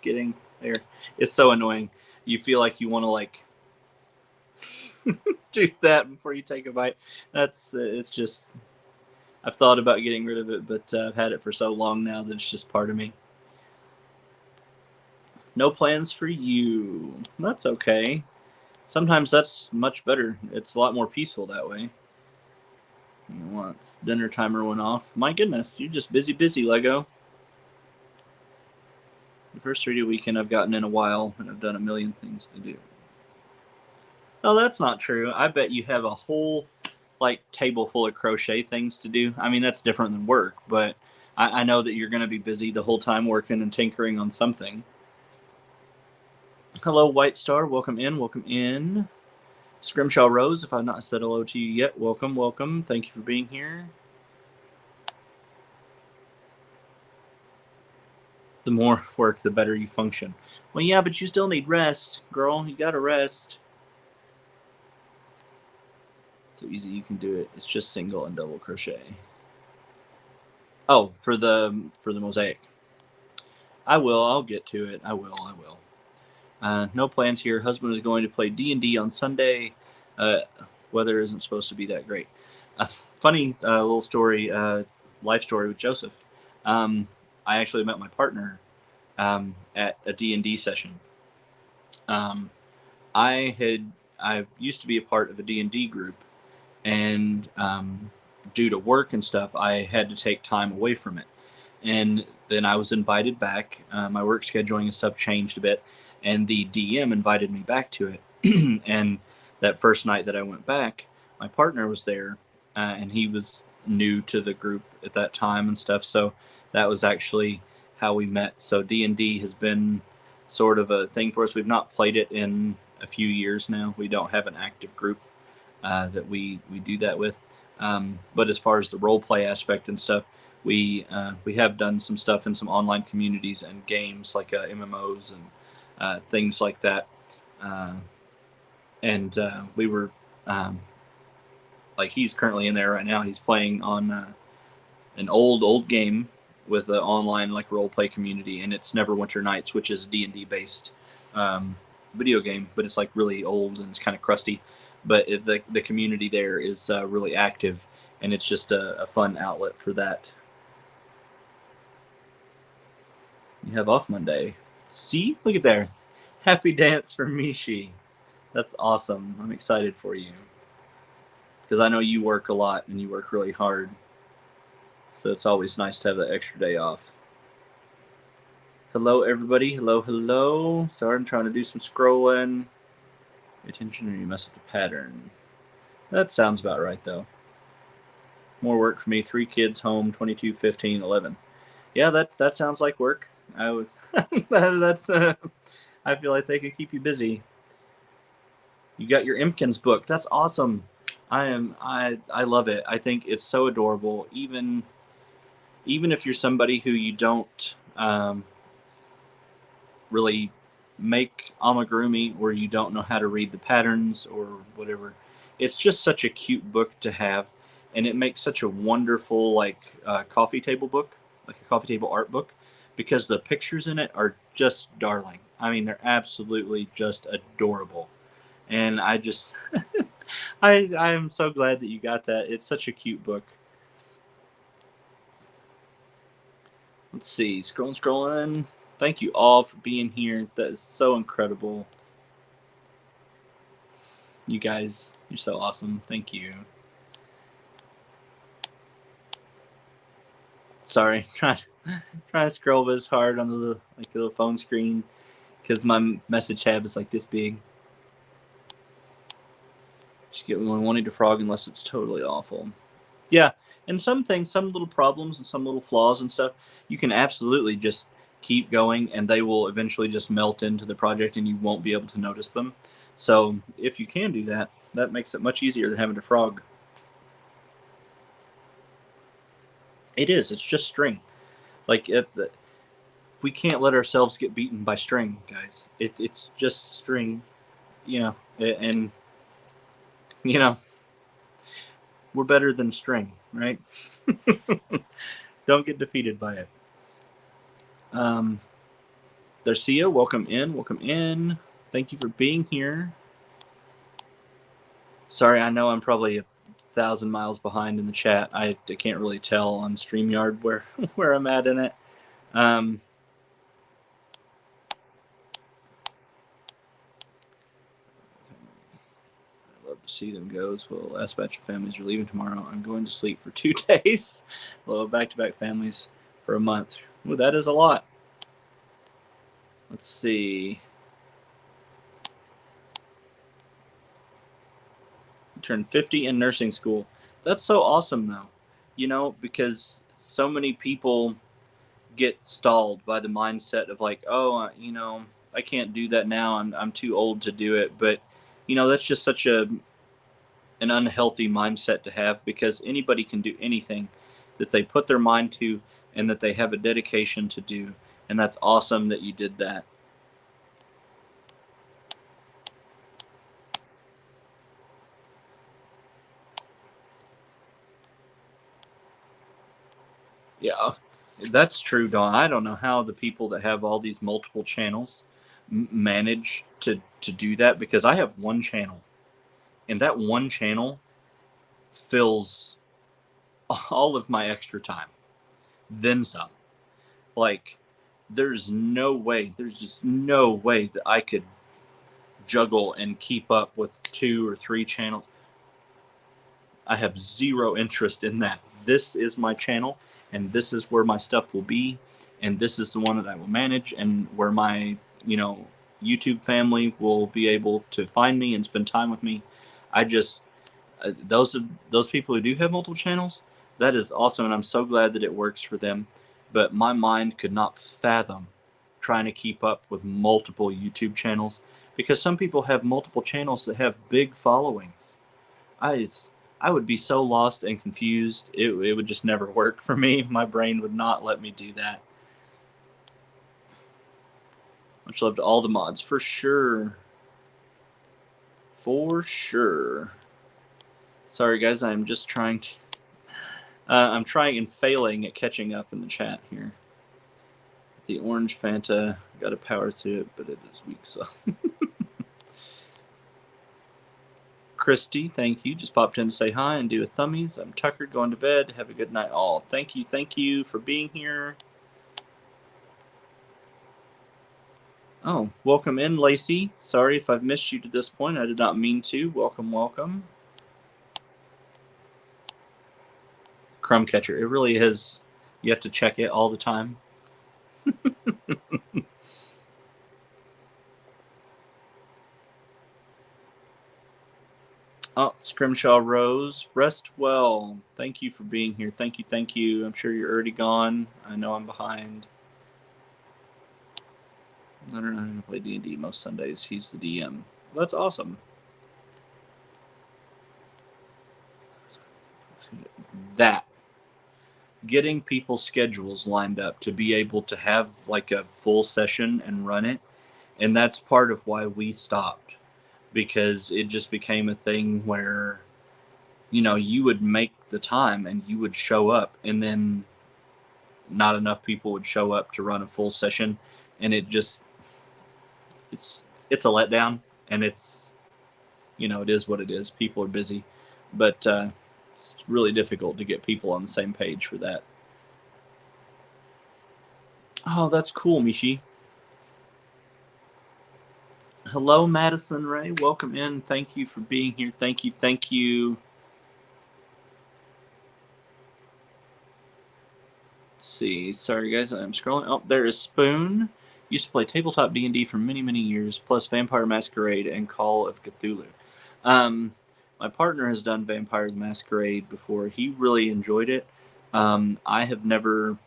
getting there. It's so annoying. You feel like you want to like do that before you take a bite. That's it's just. I've thought about getting rid of it, but I've had it for so long now that it's just part of me. No plans for you. That's okay. Sometimes that's much better. It's a lot more peaceful that way. Once dinner timer went off. My goodness, you're just busy, Lego. The first 3D weekend I've gotten in a while, and I've done a million things to do. No, that's not true. I bet you have a whole like table full of crochet things to do. I mean, that's different than work, but I know that you're going to be busy the whole time working and tinkering on something. Hello, White Star. Welcome in. Welcome in. Scrimshaw Rose, if I've not said hello to you yet, welcome, welcome. Thank you for being here. The more work, the better you function. Well, yeah, but you still need rest, girl. You gotta rest. So easy you can do it. It's just single and double crochet. Oh, for the mosaic. I will. I'll get to it. I will. No plans here. Husband is going to play D&D on Sunday. Weather isn't supposed to be that great. Funny little story, life story with Joseph. I actually met my partner at a D&D session. I used to be a part of a D&D group, and due to work and stuff, I had to take time away from it. And then I was invited back. My work scheduling and stuff changed a bit, and the DM invited me back to it. And that first night that I went back, my partner was there, and he was new to the group at that time and stuff. So that was actually how we met. So D&D has been sort of a thing for us. We've not played it in a few years now. We don't have an active group that we do that with. But as far as the role play aspect and stuff, we have done some stuff in some online communities and games like MMOs and things like that. And we were like, he's currently in there right now. He's playing on an old game with an online like role play community, and it's Neverwinter Nights, which is a D&D based video game, but it's like really old and it's kind of crusty. But the community there is really active, and it's just a fun outlet for that. You have off Monday. See? Look at there. Happy dance for Mishi. That's awesome. I'm excited for you. Because I know you work a lot and you work really hard. So it's always nice to have that extra day off. Hello, everybody. Hello. Sorry, I'm trying to do some scrolling. Pay attention or you mess up the pattern. That sounds about right, though. More work for me. 3 kids home, 22, 15, 11. Yeah, that sounds like work. I would. That's. I feel like they could keep you busy. You got your Impkins book. That's awesome. I love it. I think it's so adorable. Even if you're somebody who you don't really make amigurumi, or you don't know how to read the patterns or whatever, it's just such a cute book to have, and it makes such a wonderful like coffee table book, like a coffee table art book, because the pictures in it are just darling. I mean, they're absolutely just adorable, and I just I am so glad that you got that. It's such a cute book. Let's see, scrolling. Thank you all for being here. That is so incredible. You guys, you're so awesome. Thank you. Sorry, trying to scroll this hard on the little phone screen because my message tab is like this big. Just get only wanting to frog unless it's totally awful. Yeah, and some things, some little problems and some little flaws and stuff, you can absolutely just keep going, and they will eventually just melt into the project, and you won't be able to notice them. So if you can do that, that makes it much easier than having to frog. It is. It's just string. Like we can't let ourselves get beaten by string, guys. It's just string, you know, and you know we're better than string, right? Don't get defeated by it. Darcia, welcome in, welcome in. Thank you for being here. Sorry, I know I'm probably 1,000 miles behind in the chat. I can't really tell on StreamYard where I'm at in it. I'd love to see them go as well. Last batch of families are leaving tomorrow. I'm going to sleep for 2 days. Well, back-to-back families for a month. Well, that is a lot. Let's see. You turned 50 in nursing school. That's so awesome, though. You know, because so many people get stalled by the mindset of like, oh, you know, I can't do that now. I'm too old to do it. But, you know, that's just such an unhealthy mindset to have, because anybody can do anything that they put their mind to and that they have a dedication to do. And that's awesome that you did that. Yeah, that's true, Dawn. I don't know how the people that have all these multiple channels manage to do that, because I have one channel, and that one channel fills all of my extra time, then some. Like, there's just no way that I could juggle and keep up with 2 or 3 channels. I have zero interest in that. This is my channel, and this is where my stuff will be, and this is the one that I will manage, and where my, you know, YouTube family will be able to find me and spend time with me. I just those people who do have multiple channels, that is awesome, and I'm so glad that it works for them. But my mind could not fathom trying to keep up with multiple YouTube channels, because some people have multiple channels that have big followings. I would be so lost and confused. It would just never work for me. My brain would not let me do that. Much love to all the mods, for sure. For sure. Sorry, guys. I'm just trying to... I'm trying and failing at catching up in the chat here. The orange Fanta, got to power through it, but it is weak, so... Christy, thank you. Just popped in to say hi and do a thummies. I'm Tucker, going to bed. Have a good night, all. Thank you for being here. Oh, welcome in, Lacey. Sorry if I've missed you to this point. I did not mean to. Welcome, welcome. Crumb catcher. It really is. You have to check it all the time. Oh, Scrimshaw Rose. Rest well. Thank you for being here. Thank you. I'm sure you're already gone. I know I'm behind. I don't know how to play D&D most Sundays. He's the DM. Well, that's awesome. That. Getting people's schedules lined up to be able to have like a full session and run it. And that's part of why we stopped. Because it just became a thing where, you know, you would make the time and you would show up, and then not enough people would show up to run a full session, and it just it's a letdown, and it's, you know, it is what it is. People are busy, but it's really difficult to get people on the same page for that. Oh, that's cool, Mishi. Hello, Madison Ray. Welcome in. Thank you for being here. Thank you. Let's see. Sorry, guys. I'm scrolling. Oh, there is Spoon. Used to play tabletop D&D for many years, plus Vampire Masquerade and Call of Cthulhu. My partner has done Vampire Masquerade before. He really enjoyed it. I have never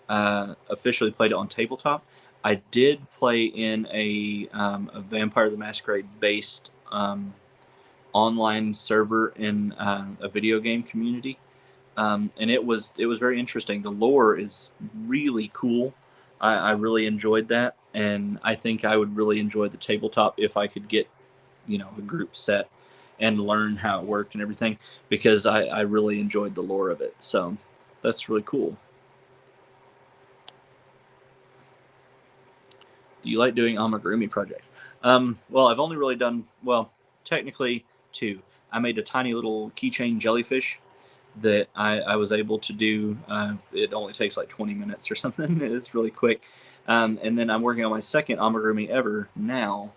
officially played it on tabletop. I did play in a Vampire the Masquerade based online server in a video game community. and it was very interesting. The lore is really cool. I really enjoyed that, and I think I would really enjoy the tabletop if I could get, a group set and learn how it worked and everything, because I really enjoyed the lore of it. So that's really cool. Do you like doing amigurumi projects? Well, I've only really done, well, technically two. I made a tiny little keychain jellyfish that I was able to do. It only takes like 20 minutes or something. It's really quick. And then I'm working on my second amigurumi ever now.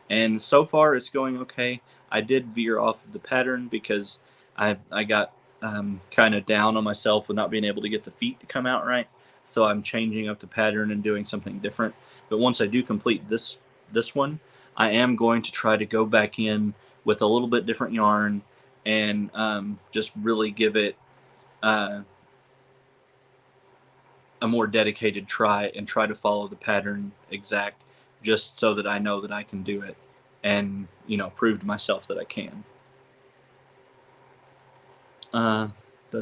And so far it's going okay. I did veer off the pattern because I got kind of down on myself with not being able to get the feet to come out right. So I'm changing up the pattern and doing something different. But once I do complete this one, I am going to try to go back in with a little bit different yarn and just really give it a more dedicated try and try to follow the pattern exact, just so that I know that I can do it and, prove to myself that I can. The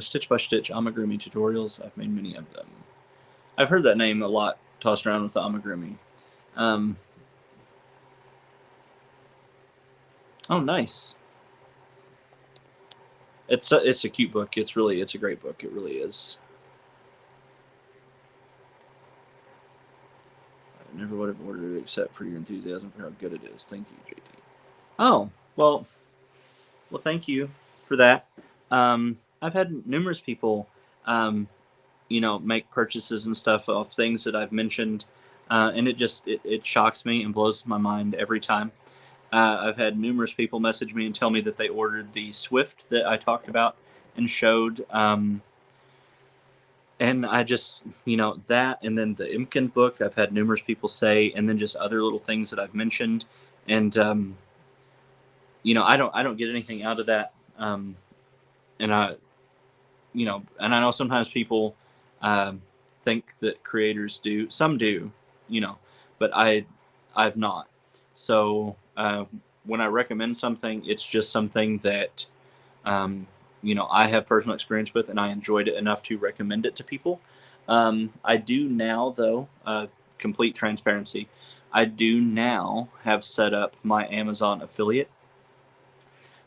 Stitch by Stitch amigurumi tutorials, I've made many of them. I've heard that name a lot tossed around with the amigurumi. Oh, nice. It's a cute book. It's a great book. It really is. I never would have ordered it except for your enthusiasm for how good it is. Thank you, JT. Oh, well, thank you for that. I've had numerous people, make purchases and stuff of things that I've mentioned, and it shocks me and blows my mind every time. I've had numerous people message me and tell me that they ordered the Swift that I talked about and showed. And I just, that, and then the Imkin book, I've had numerous people say, and then just other little things that I've mentioned. And, I don't get anything out of that. And I know sometimes people think that creators do. Some do, but I've not. So when I recommend something, it's just something that I have personal experience with, and I enjoyed it enough to recommend it to people. I do now, though, complete transparency, I do now have set up my Amazon affiliate.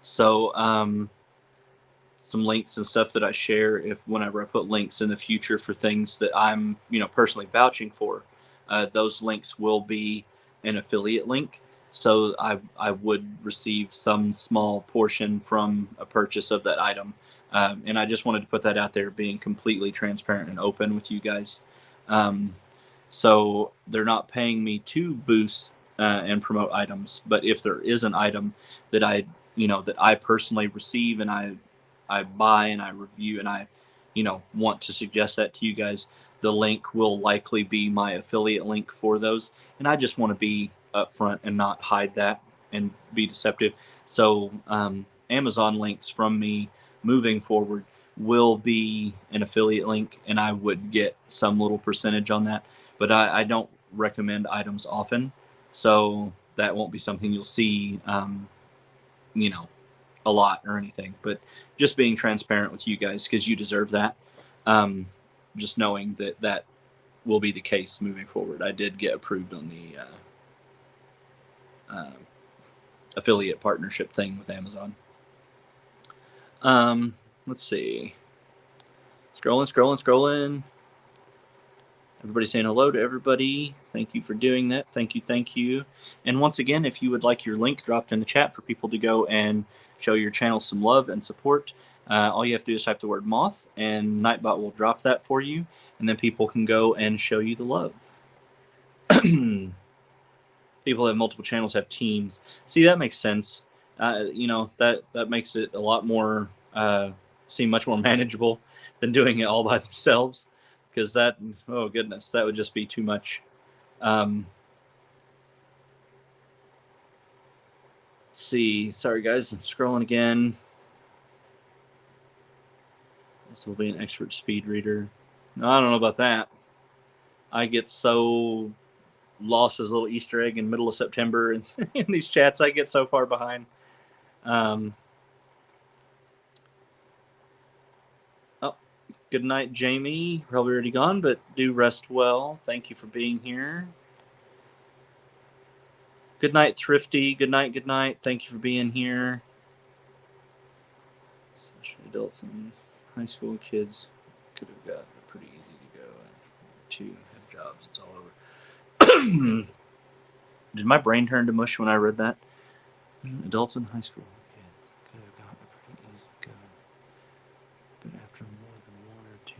So some links and stuff that I share, whenever I put links in the future for things that I'm personally vouching for, those links will be an affiliate link. So I would receive some small portion from a purchase of that item. And I just wanted to put that out there, being completely transparent and open with you guys. So they're not paying me to boost and promote items, but if there is an item that I personally receive and I buy and I review and I want to suggest that to you guys, the link will likely be my affiliate link for those. And I just want to be upfront and not hide that and be deceptive. So Amazon links from me moving forward will be an affiliate link, and I would get some little percentage on that. But I don't recommend items often, so that won't be something you'll see, a lot or anything. But just being transparent with you guys, because you deserve that. Just knowing that will be the case moving forward. I did get approved on the affiliate partnership thing with Amazon. Let's see. Scrolling. Everybody saying hello to everybody. Thank you for doing that. Thank you. And once again, if you would like your link dropped in the chat for people to go and show your channel some love and support, all you have to do is type the word Moth, and Nightbot will drop that for you, and then people can go and show you the love. People who have multiple channels have teams. See, that makes sense. That makes it a lot more seem much more manageable than doing it all by themselves. Because that, oh goodness, that would just be too much. Let's see. Sorry, guys. I'm scrolling again. This will be an expert speed reader. No, I don't know about that. I get so lost as a little Easter egg in middle of September in these chats. I get so far behind. Oh, Good night, Jamie. Probably already gone, but do rest well. Thank you for being here. Good night, Thrifty. Good night, good night. Thank you for being here. Especially adults and high school kids could have got pretty easy to go to have jobs. It's all over. Did my brain turn to mush when I read that? Adults in high school could have gotten pretty easy to go. But after more than one or two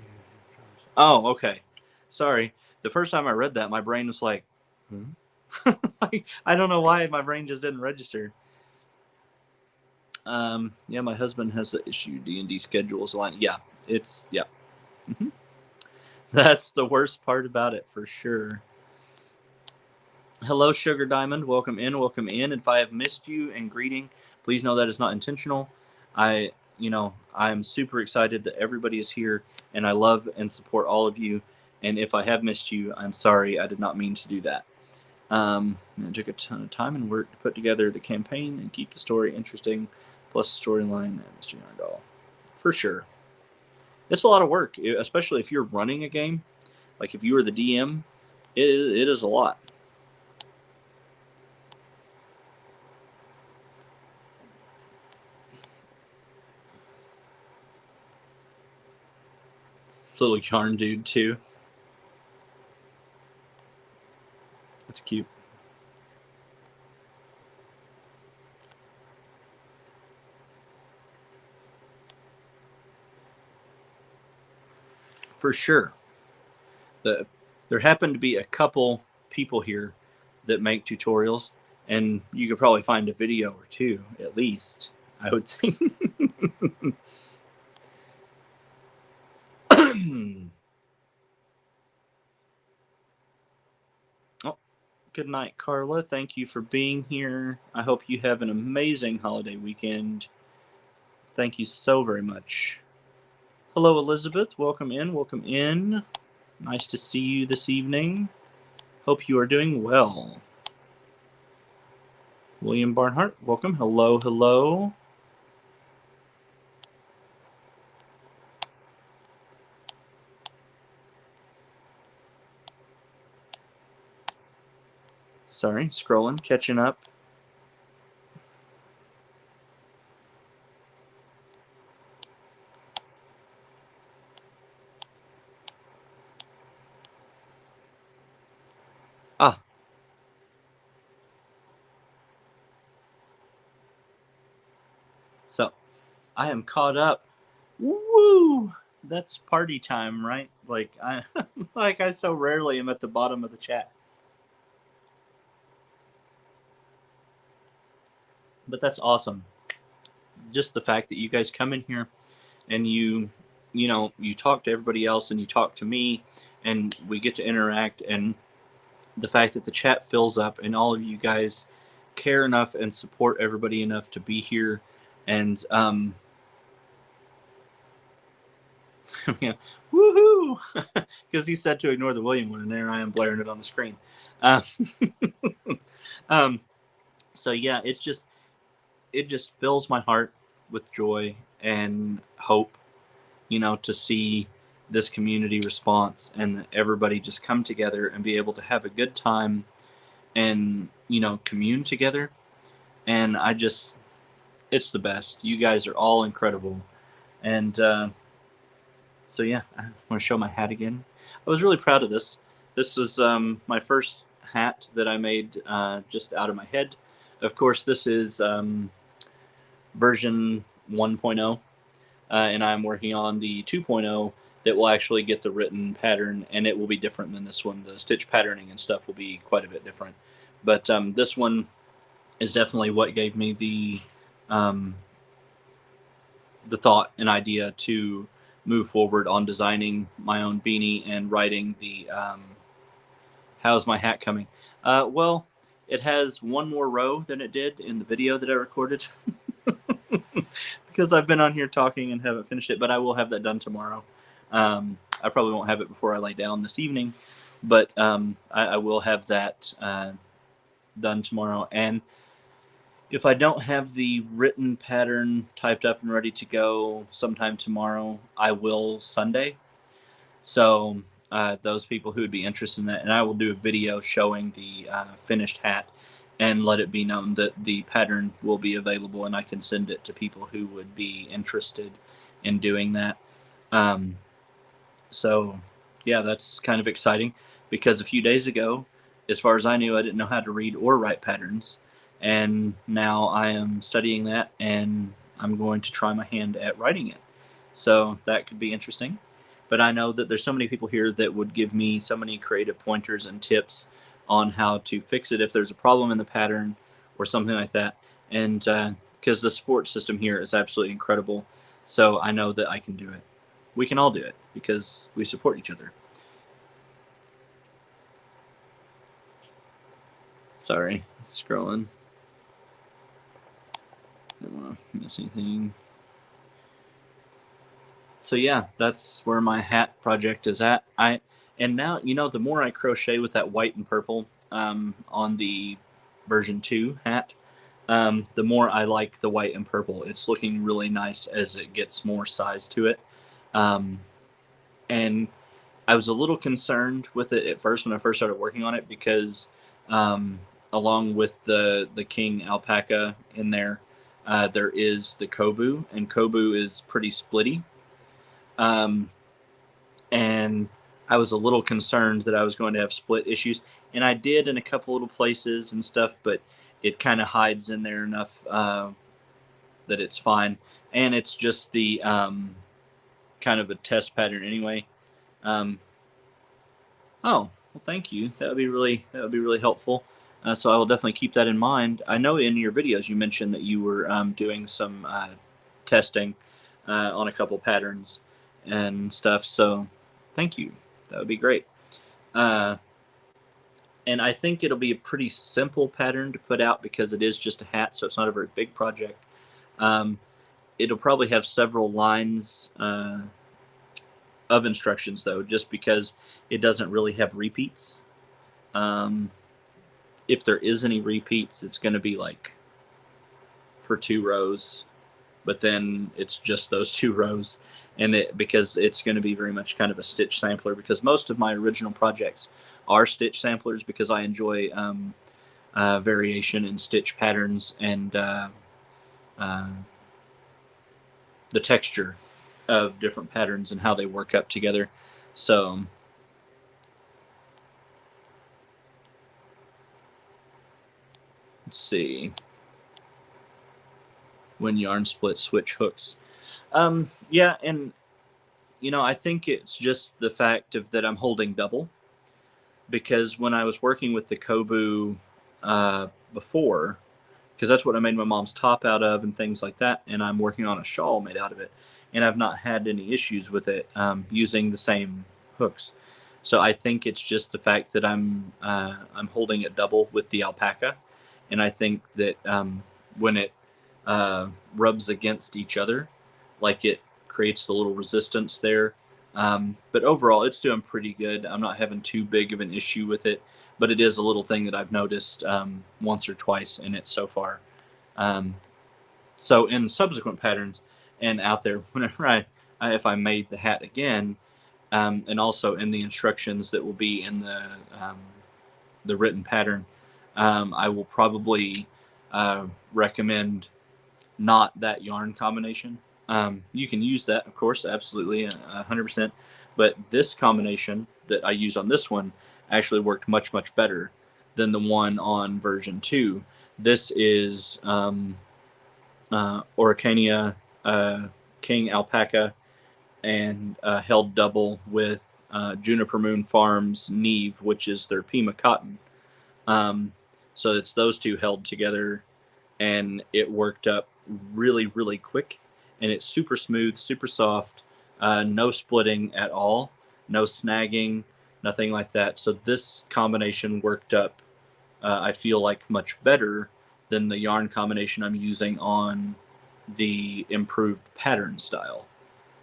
jobs. Oh, okay. Sorry. The first time I read that, my brain was like, I don't know why my brain just didn't register. Yeah, my husband has the issue. D&D schedules line. Yeah, it's yeah. Mm-hmm. That's the worst part about it for sure. Hello, Sugar Diamond. Welcome in. Welcome in. If I have missed you and greeting, please know that is not intentional. I'm super excited that everybody is here, and I love and support all of you. And if I have missed you, I'm sorry. I did not mean to do that. It took a ton of time and work to put together the campaign and keep the story interesting, plus the storyline and Mr. Yarndall. For sure. It's a lot of work, especially if you're running a game. Like if you were the DM, it is a lot. This little yarn dude too. It's cute. For sure. There happen to be a couple people here that make tutorials, and you could probably find a video or two at least, I would think. Oh, good night, Carla. Thank you for being here. I hope you have an amazing holiday weekend. Thank you so very much. Hello, Elizabeth. Welcome in. Welcome in. Nice to see you this evening. Hope you are doing well. William Barnhart, welcome. Hello, hello. Sorry, scrolling, catching up. Ah. So, I am caught up. Woo! That's party time, right? Like I so rarely am at the bottom of the chat. But that's awesome. Just the fact that you guys come in here and you talk to everybody else and you talk to me and we get to interact, and the fact that the chat fills up and all of you guys care enough and support everybody enough to be here. And yeah, woohoo! Because he said to ignore the William one, and there I am blaring it on the screen. So yeah, it just fills my heart with joy and hope, to see this community response and everybody just come together and be able to have a good time and commune together. And it's the best. You guys are all incredible. And so yeah, I want to show my hat again. I was really proud of this. This was my first hat that I made just out of my head. Of course, this is version 1.0, and I'm working on the 2.0 that will actually get the written pattern, and it will be different than this one. The stitch patterning and stuff will be quite a bit different. But this one is definitely what gave me the thought and idea to move forward on designing my own beanie and writing the how's my hat coming. Well, it has one more row than it did in the video that I recorded because I've been on here talking and haven't finished it, but I will have that done tomorrow. I probably won't have it before I lay down this evening, but I will have that done tomorrow. And If I don't have the written pattern typed up and ready to go sometime tomorrow, I will Sunday. So those people who would be interested in that, and I will do a video showing the finished hat and let it be known that the pattern will be available, and I can send it to people who would be interested in doing that. Um, so yeah, that's kind of exciting because a few days ago, as far as I knew, I didn't know how to read or write patterns, and now I am studying that, and I'm going to try my hand at writing it. So that could be interesting. But I know that there's so many people here that would give me so many creative pointers and tips on how to fix it if there's a problem in the pattern or something like that. And because the support system here is absolutely incredible, so I know that I can do it. We can all do it because we support each other. Sorry, scrolling. Don't want to miss anything. So yeah, that's where my hat project is at. And now the more I crochet with that white and purple on the version 2 hat, the more I like the white and purple. It's looking really nice as it gets more size to it. Um, and I was a little concerned with it at first when I first started working on it because along with the king alpaca in there, there is the kobu, and kobu is pretty splitty. Um, and I was a little concerned that I was going to have split issues, and I did in a couple little places and stuff, but it kind of hides in there enough that it's fine. And it's just the kind of a test pattern anyway. Um, oh, well, thank you. That would be really helpful. So I will definitely keep that in mind. I know in your videos you mentioned that you were doing some testing on a couple patterns and stuff. So thank you. That would be great. Uh, and I think it'll be a pretty simple pattern to put out because it is just a hat, so it's not a very big project. Um, it'll probably have several lines of instructions though, just because it doesn't really have repeats. Um, if there is any repeats, it's going to be like for 2 rows, but then it's just those 2 rows, and because it's going to be very much kind of a stitch sampler, because most of my original projects are stitch samplers because I enjoy variation in stitch patterns and uh, the texture of different patterns and how they work up together. So let's see. When yarn split, switch hooks. Yeah, and I think it's just the fact of that I'm holding double, because when I was working with the Kobu before, because that's what I made my mom's top out of and things like that, and I'm working on a shawl made out of it, and I've not had any issues with it using the same hooks. So I think it's just the fact that I'm holding it double with the alpaca, and I think that when it rubs against each other, like it creates the little resistance there. But overall, it's doing pretty good. I'm not having too big of an issue with it, but it is a little thing that I've noticed once or twice in it so far. Um, so in subsequent patterns and out there, whenever if I made the hat again, and also in the instructions that will be in the written pattern, I will probably recommend not that yarn combination. You can use that, of course, absolutely, 100%. But this combination that I use on this one actually worked much, much better than the one on version 2. This is Oricania King Alpaca and held double with Juniper Moon Farms Neve, which is their Pima cotton. So it's those two held together, and it worked up really, really quick, and it's super smooth, super soft, no splitting at all, no snagging, nothing like that. So this combination worked up, I feel like, much better than the yarn combination I'm using on the improved pattern style.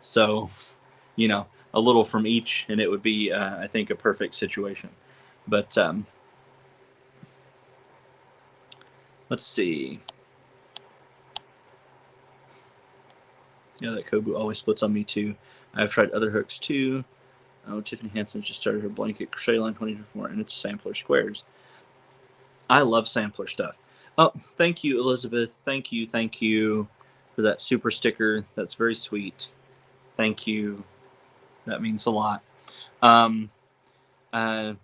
So, a little from each, and it would be, I think, a perfect situation. But let's see. Yeah, that Kobu always splits on me too. I've tried other hooks too. Oh, Tiffany Hanson's just started her blanket crochet line 2024, and it's sampler squares. I love sampler stuff. Oh, thank you, Elizabeth. Thank you for that super sticker. That's very sweet. Thank you. That means a lot. I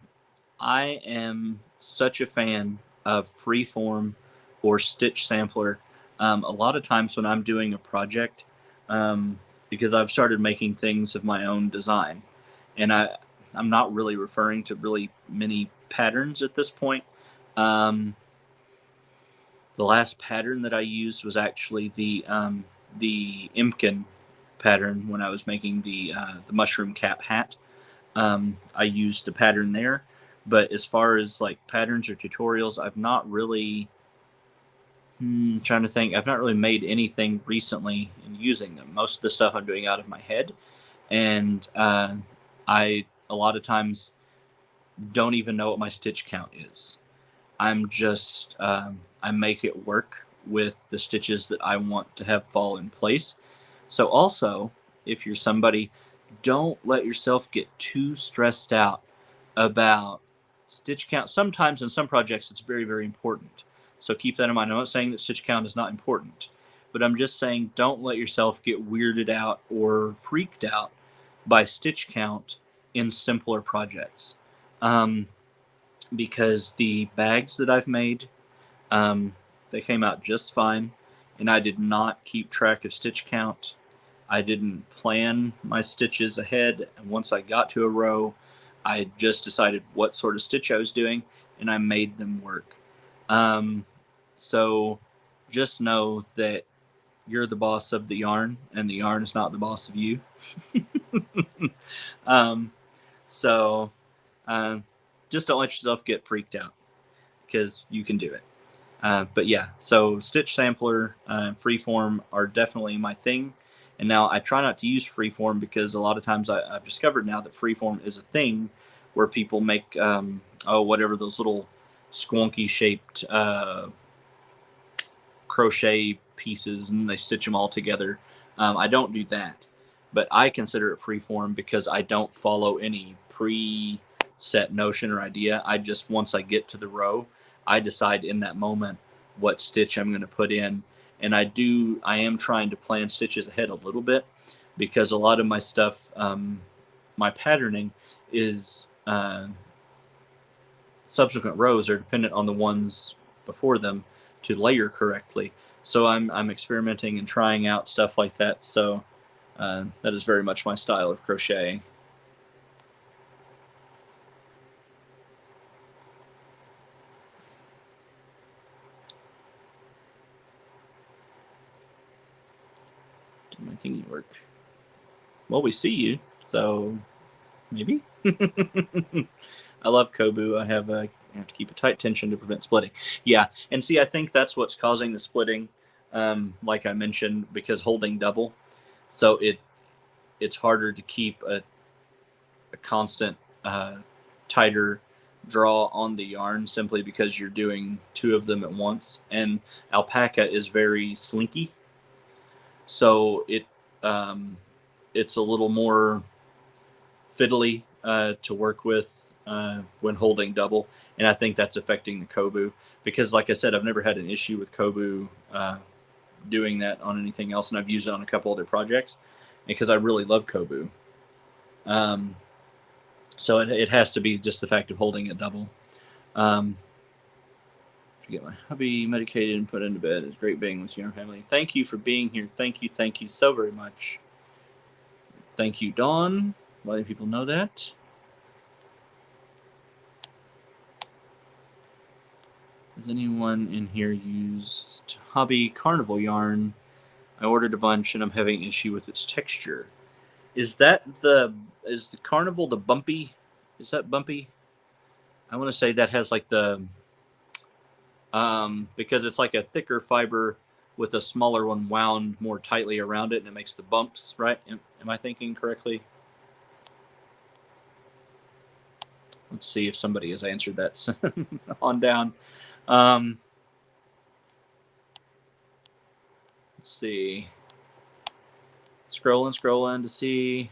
am such a fan of freeform or stitch sampler. A lot of times when I'm doing a project, because I've started making things of my own design, and I'm not really referring to really many patterns at this point. The last pattern that I used was actually the Imkin pattern when I was making the mushroom cap hat. I used the pattern there, but as far as like patterns or tutorials, I've not really trying to think. I've not really made anything recently in using them. Most of the stuff I'm doing out of my head, and I a lot of times don't even know what my stitch count is. I'm just I make it work with the stitches that I want to have fall in place. So also, if you're somebody, don't let yourself get too stressed out about stitch count. Sometimes in some projects it's very, very important. So keep that in mind. I'm not saying that stitch count is not important, but I'm just saying don't let yourself get weirded out or freaked out by stitch count in simpler projects. Because the bags that I've made, they came out just fine, and I did not keep track of stitch count. I didn't plan my stitches ahead, and once I got to a row, I just decided what sort of stitch I was doing, and I made them work. So just know that you're the boss of the yarn, and the yarn is not the boss of you. um, so just don't let yourself get freaked out, because you can do it. But yeah, so stitch sampler, freeform are definitely my thing. And now I try not to use freeform because a lot of times I've discovered now that freeform is a thing where people make whatever those little squonky shaped crochet pieces and they stitch them all together. I don't do that, but I consider it freeform because I don't follow any pre-set notion or idea. I just, once I get to the row, I decide in that moment what stitch I'm going to put in, and I am trying to plan stitches ahead a little bit because a lot of my stuff, my patterning is subsequent rows are dependent on the ones before them to layer correctly. So I'm experimenting and trying out stuff like that. So that is very much my style of crochet. Did my thingy work? Well, we see you, so maybe. I love Kobu. I have to keep a tight tension to prevent splitting. Yeah, and see, I think that's what's causing the splitting. Like I mentioned, because holding double, so it's harder to keep a constant tighter draw on the yarn simply because you're doing two of them at once. And alpaca is very slinky, so it's a little more fiddly to work with when holding double, and I think that's affecting the Kobu because, like I said, I've never had an issue with Kobu doing that on anything else, and I've used it on a couple other projects because I really love Kobu. So it has to be just the fact of holding it double. To get my hubby medicated and put into bed. It's great being with your family. Thank you for being here. Thank you so very much. Thank you, Dawn, letting people know that. Has anyone in here used Hobby Carnival yarn? I ordered a bunch and I'm having an issue with its texture. Is the Carnival the bumpy? Is that bumpy? I want to say that has like the because it's like a thicker fiber with a smaller one wound more tightly around it, and it makes the bumps, right? Am I thinking correctly? Let's see if somebody has answered that on down. Let's see. Scrolling to see.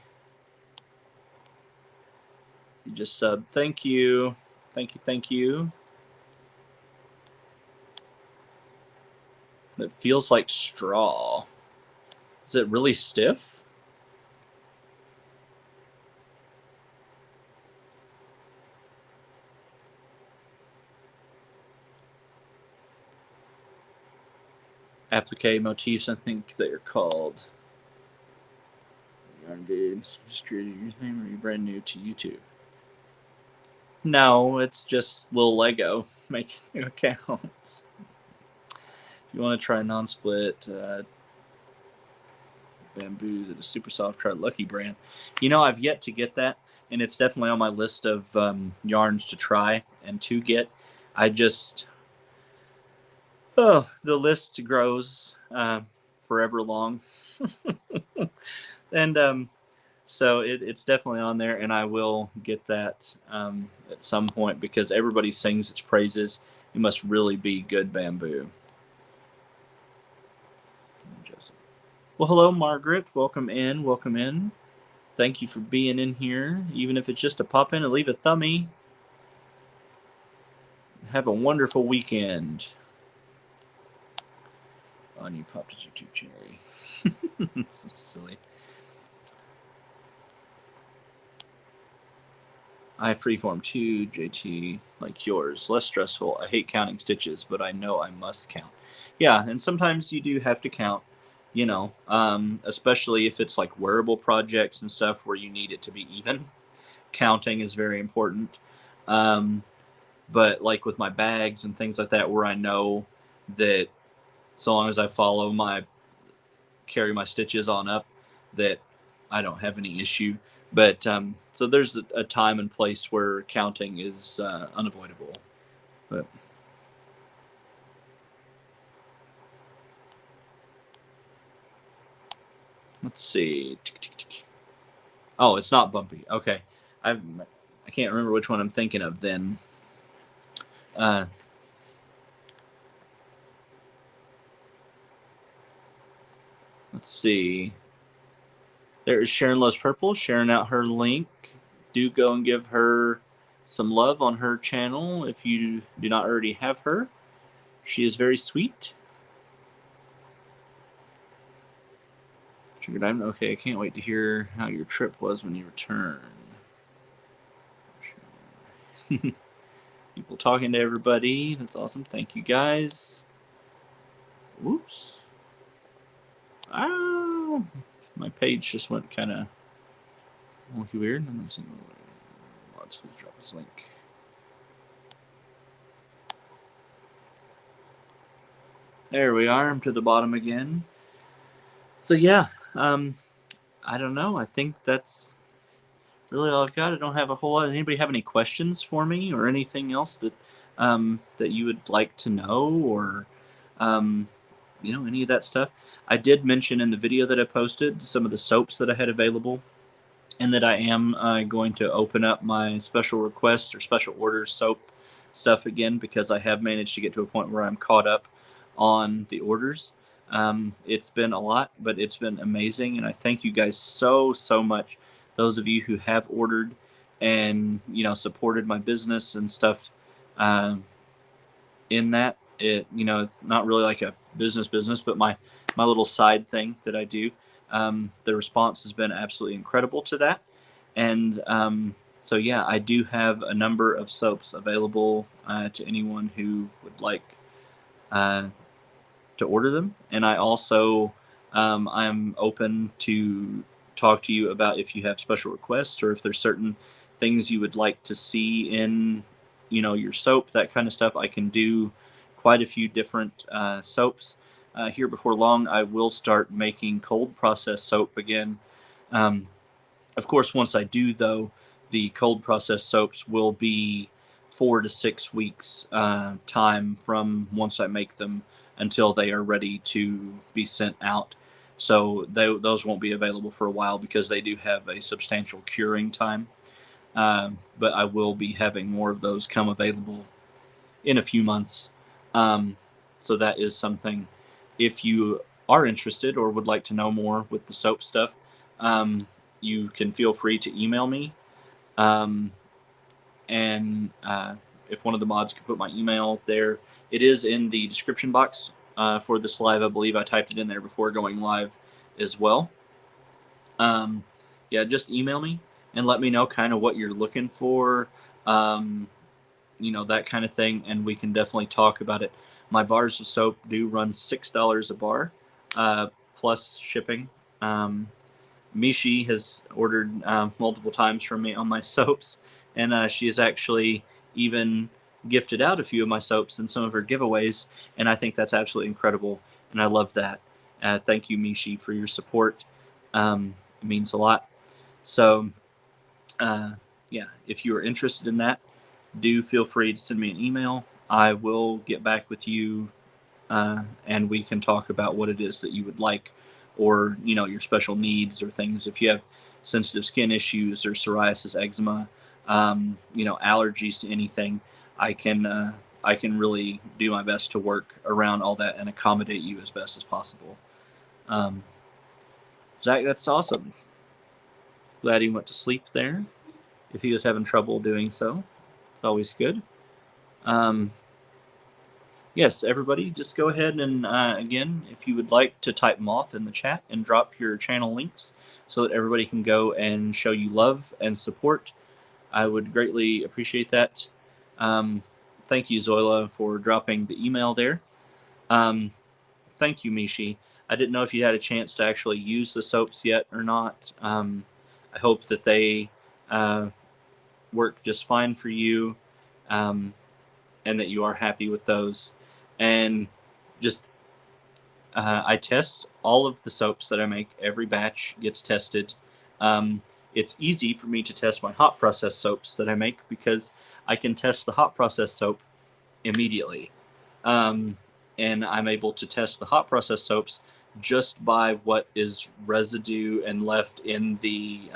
You just subbed. Thank you. Thank you. It feels like straw. Is it really stiff? Applique motifs, I think they're called. Yarn Dude, just created your username, or are you brand new to YouTube? No, it's just little Lego making new accounts. If you want to try non-split bamboo that is super soft, try Lucky Brand. You know, I've yet to get that, and it's definitely on my list of yarns to try and to get. I just, the list grows forever long. And so it's definitely on there, and I will get that at some point because everybody sings its praises. It must really be good bamboo. Well, hello, Margaret. Welcome in. Welcome in. Thank you for being in here, even if it's just to pop in and leave a thumbie. Have a wonderful weekend. On you popped at YouTube cherry. So silly. I freeform too, JT, like yours. Less stressful. I hate counting stitches, but I know I must count. Yeah, and sometimes you do have to count, you know, especially if it's like wearable projects and stuff where you need it to be even. Counting is very important. But like with my bags and things like that, where I know that so long as I carry my stitches on up, that I don't have any issue. But so there's a time and place where counting is unavoidable. But let's see. Oh, it's not bumpy. Okay, I can't remember which one I'm thinking of then. Let's see. There is Sharon Loves Purple sharing out her link. Do go and give her some love on her channel if you do not already have her. She is very sweet. Sugar Diamond. Okay, I can't wait to hear how your trip was when you return. People talking to everybody. That's awesome. Thank you, guys. Whoops. Oh, my page just went kind of wonky weird. I'm not seeing. Let's drop this link. There we are. I'm to the bottom again. So yeah, I don't know. I think that's really all I've got. I don't have a whole lot. Does anybody have any questions for me or anything else that that you would like to know, or you know, any of that stuff? I did mention in the video that I posted some of the soaps that I had available, and that I am going to open up my special requests or special orders soap stuff again, because I have managed to get to a point where I'm caught up on the orders. It's been a lot, but it's been amazing, and I thank you guys so much. Those of you who have ordered and, you know, supported my business and stuff. In that, it's not really like a business, but my little side thing that I do. The response has been absolutely incredible to that, and so yeah, I do have a number of soaps available to anyone who would like to order them, and I also I'm open to talk to you about if you have special requests or if there's certain things you would like to see in, you know, your soap, that kind of stuff. I can do quite a few different soaps. Here before long, I will start making cold process soap again. Of course, once I do, though, the cold process soaps will be 4 to 6 weeks time from once I make them until they are ready to be sent out. So those won't be available for a while because they do have a substantial curing time. But I will be having more of those come available in a few months. So that is something. If you are interested or would like to know more with the soap stuff, you can feel free to email me. Um, and if one of the mods could put my email there, it is in the description box for this live. I believe I typed it in there before going live as well. Yeah, just email me and let me know kind of what you're looking for, that kind of thing, and we can definitely talk about it. My bars of soap do run $6 a bar, plus shipping. Mishi has ordered multiple times from me on my soaps, and she has actually even gifted out a few of my soaps in some of her giveaways, and I think that's absolutely incredible, and I love that. Thank you, Mishi, for your support. It means a lot. So, yeah, if you are interested in that, do feel free to send me an email. I will get back with you, and we can talk about what it is that you would like, or your special needs or things. If you have sensitive skin issues or psoriasis, eczema, allergies to anything, I can really do my best to work around all that and accommodate you as best as possible. Zach, that's awesome. Glad he went to sleep there. If he was having trouble doing so, it's always good. Yes, everybody, just go ahead and, again, if you would like to type Moth in the chat and drop your channel links so that everybody can go and show you love and support, I would greatly appreciate that. Thank you, Zoila, for dropping the email there. Thank you, Mishi. I didn't know if you had a chance to actually use the soaps yet or not. I hope that they work just fine for you, and that you are happy with those. And just I test all of the soaps that I make. Every batch gets tested. It's easy for me to test my hot process soaps that I make because I can test the hot process soap immediately. And I'm able to test the hot process soaps just by what is residue and left in the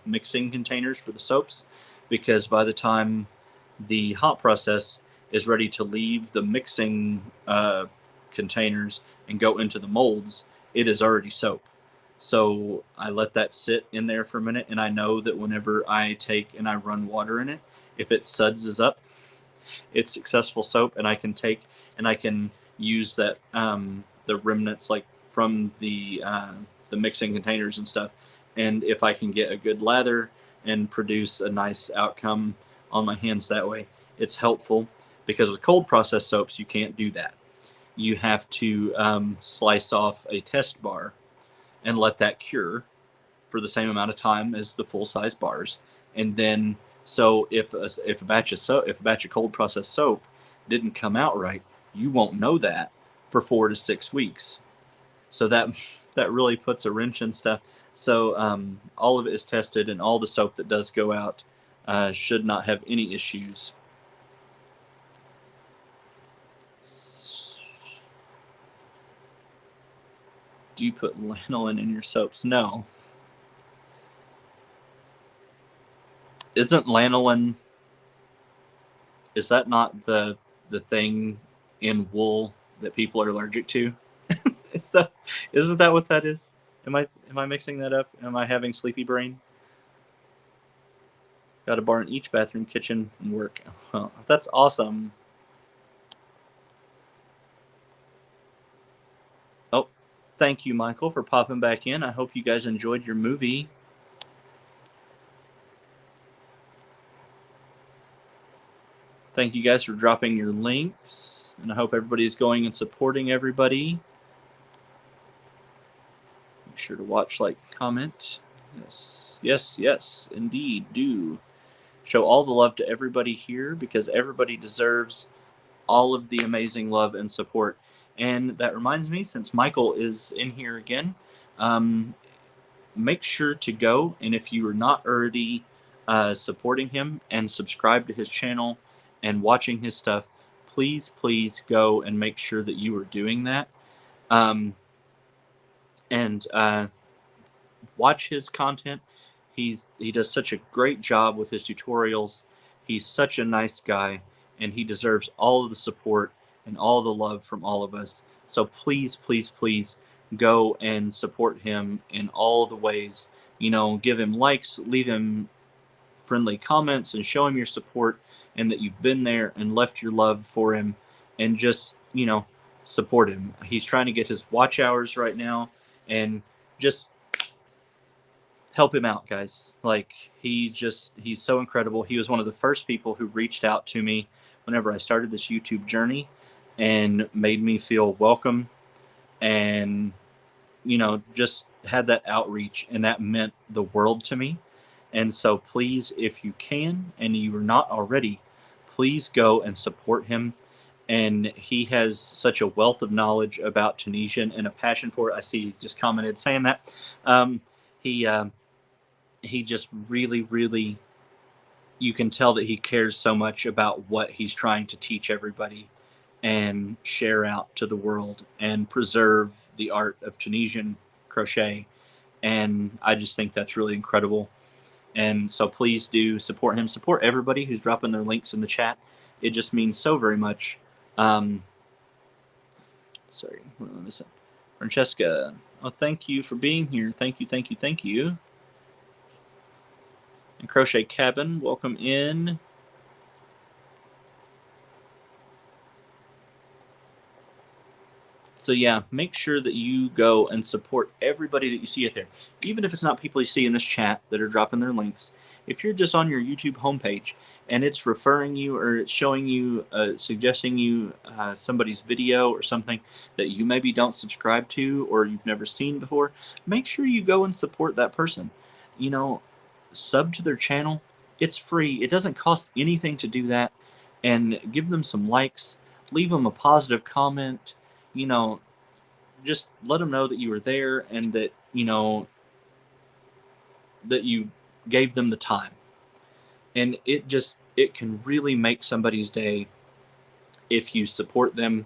mixing containers for the soaps, because by the time the hot process is ready to leave the mixing containers and go into the molds, it is already soap. So I let that sit in there for a minute, and I know that whenever I take and I run water in it, if it suds up, it's successful soap, and I can take and I can use that the remnants like from the mixing containers and stuff, and if I can get a good lather and produce a nice outcome on my hands that way, it's helpful. Because with cold process soaps, you can't do that. You have to slice off a test bar and let that cure for the same amount of time as the full size bars, and then so if a batch of cold processed soap didn't come out right, you won't know that for 4 to 6 weeks. So that really puts a wrench in stuff. So all of it is tested, and all the soap that does go out should not have any issues. Do you put lanolin in your soaps? No. Isn't lanolin? Is that not the thing in wool that people are allergic to? Isn't that what that is? Am I mixing that up? Am I having sleepy brain? Got a bar in each bathroom, kitchen, and work. Oh, that's awesome. Oh, thank you, Michael, for popping back in. I hope you guys enjoyed your movie. Thank you guys for dropping your links, and I hope everybody's going and supporting everybody. Make sure to watch, like, comment. Yes, indeed, do. Show all the love to everybody here, because everybody deserves all of the amazing love and support. And that reminds me, since Michael is in here again, make sure to go, and if you are not already supporting him and subscribe to his channel and watching his stuff, please go and make sure that you are doing that. And watch his content. He does such a great job with his tutorials. He's such a nice guy, and he deserves all of the support and all the love from all of us. So please go and support him in all the ways. You know, give him likes, leave him friendly comments, and show him your support and that you've been there and left your love for him, and just, you know, support him. He's trying to get his watch hours right now, and just help him out, guys. Like, he's so incredible. He was one of the first people who reached out to me whenever I started this YouTube journey and made me feel welcome, and, you know, just had that outreach, and that meant the world to me. And so please, if you can and you are not already, please go and support him. And he has such a wealth of knowledge about Tunisian and a passion for it. I see he just commented saying that. Um, he he just really, really, you can tell that he cares so much about what he's trying to teach everybody and share out to the world and preserve the art of Tunisian crochet. And I just think that's really incredible. And so please do support him. Support everybody who's dropping their links in the chat. It just means so very much. Sorry, what am I missing? Francesca, oh, thank you for being here. Thank you, thank you, thank you. And Crochet Cabin, welcome in. So yeah, make sure that you go and support everybody that you see out there, even if it's not people you see in this chat that are dropping their links. If you're just on your YouTube homepage and it's referring you, or it's showing you, suggesting you somebody's video or something that you maybe don't subscribe to or you've never seen before, make sure you go and support that person. You know, sub to their channel. It's free. It doesn't cost anything to do that. And give them some likes. Leave them a positive comment. You know, just let them know that you were there and that, you know, that you gave them the time. And it can really make somebody's day if you support them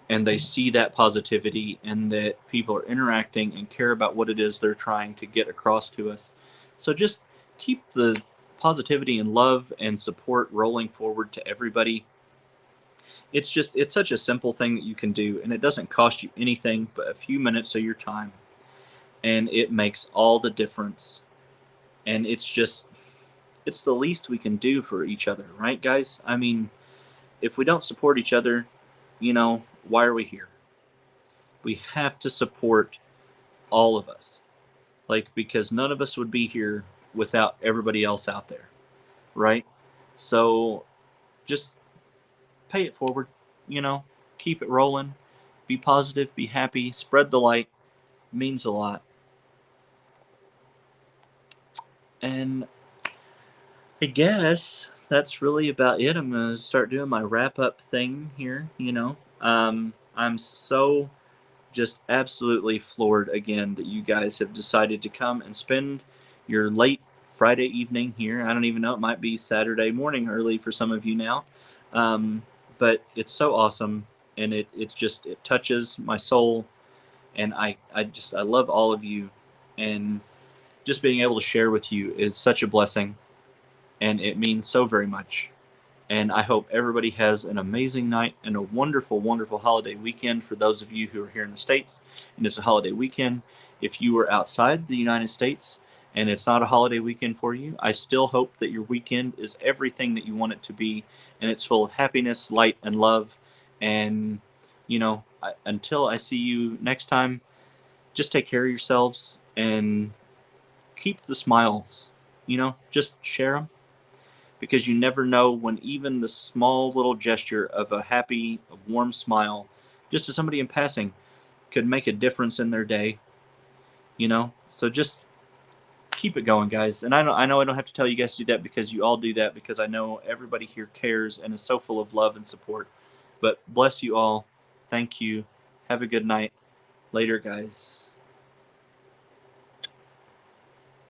and they see that positivity and that people are interacting and care about what it is they're trying to get across to us. So just keep the positivity and love and support rolling forward to everybody. It's such a simple thing that you can do, and it doesn't cost you anything but a few minutes of your time, and it makes all the difference. And it's the least we can do for each other, right, guys? I mean, if we don't support each other, you know, why are we here? We have to support all of us, like, because none of us would be here without everybody else out there, right? So just pay it forward, you know, keep it rolling, be positive, be happy, spread the light. Means a lot. And I guess that's really about it. I'm gonna start doing my wrap up thing here. You know, I'm so just absolutely floored again that you guys have decided to come and spend your late Friday evening here. I don't even know, it might be Saturday morning early for some of you now, but it's so awesome, and it touches my soul, and I love all of you, and just being able to share with you is such a blessing, and it means so very much. And I hope everybody has an amazing night and a wonderful, wonderful holiday weekend for those of you who are here in the States and it's a holiday weekend. If you are outside the United States and it's not a holiday weekend for you, I still hope that your weekend is everything that you want it to be, and it's full of happiness, light, and love. And, you know, until I see you next time, just take care of yourselves and keep the smiles. You know, just share them, because you never know when even the small little gesture of a happy, warm smile, just to somebody in passing, could make a difference in their day. You know, so just keep it going, guys. And I know I don't have to tell you guys to do that, because you all do that, because I know everybody here cares and is so full of love and support. But bless you all. Thank you. Have a good night. Later, guys.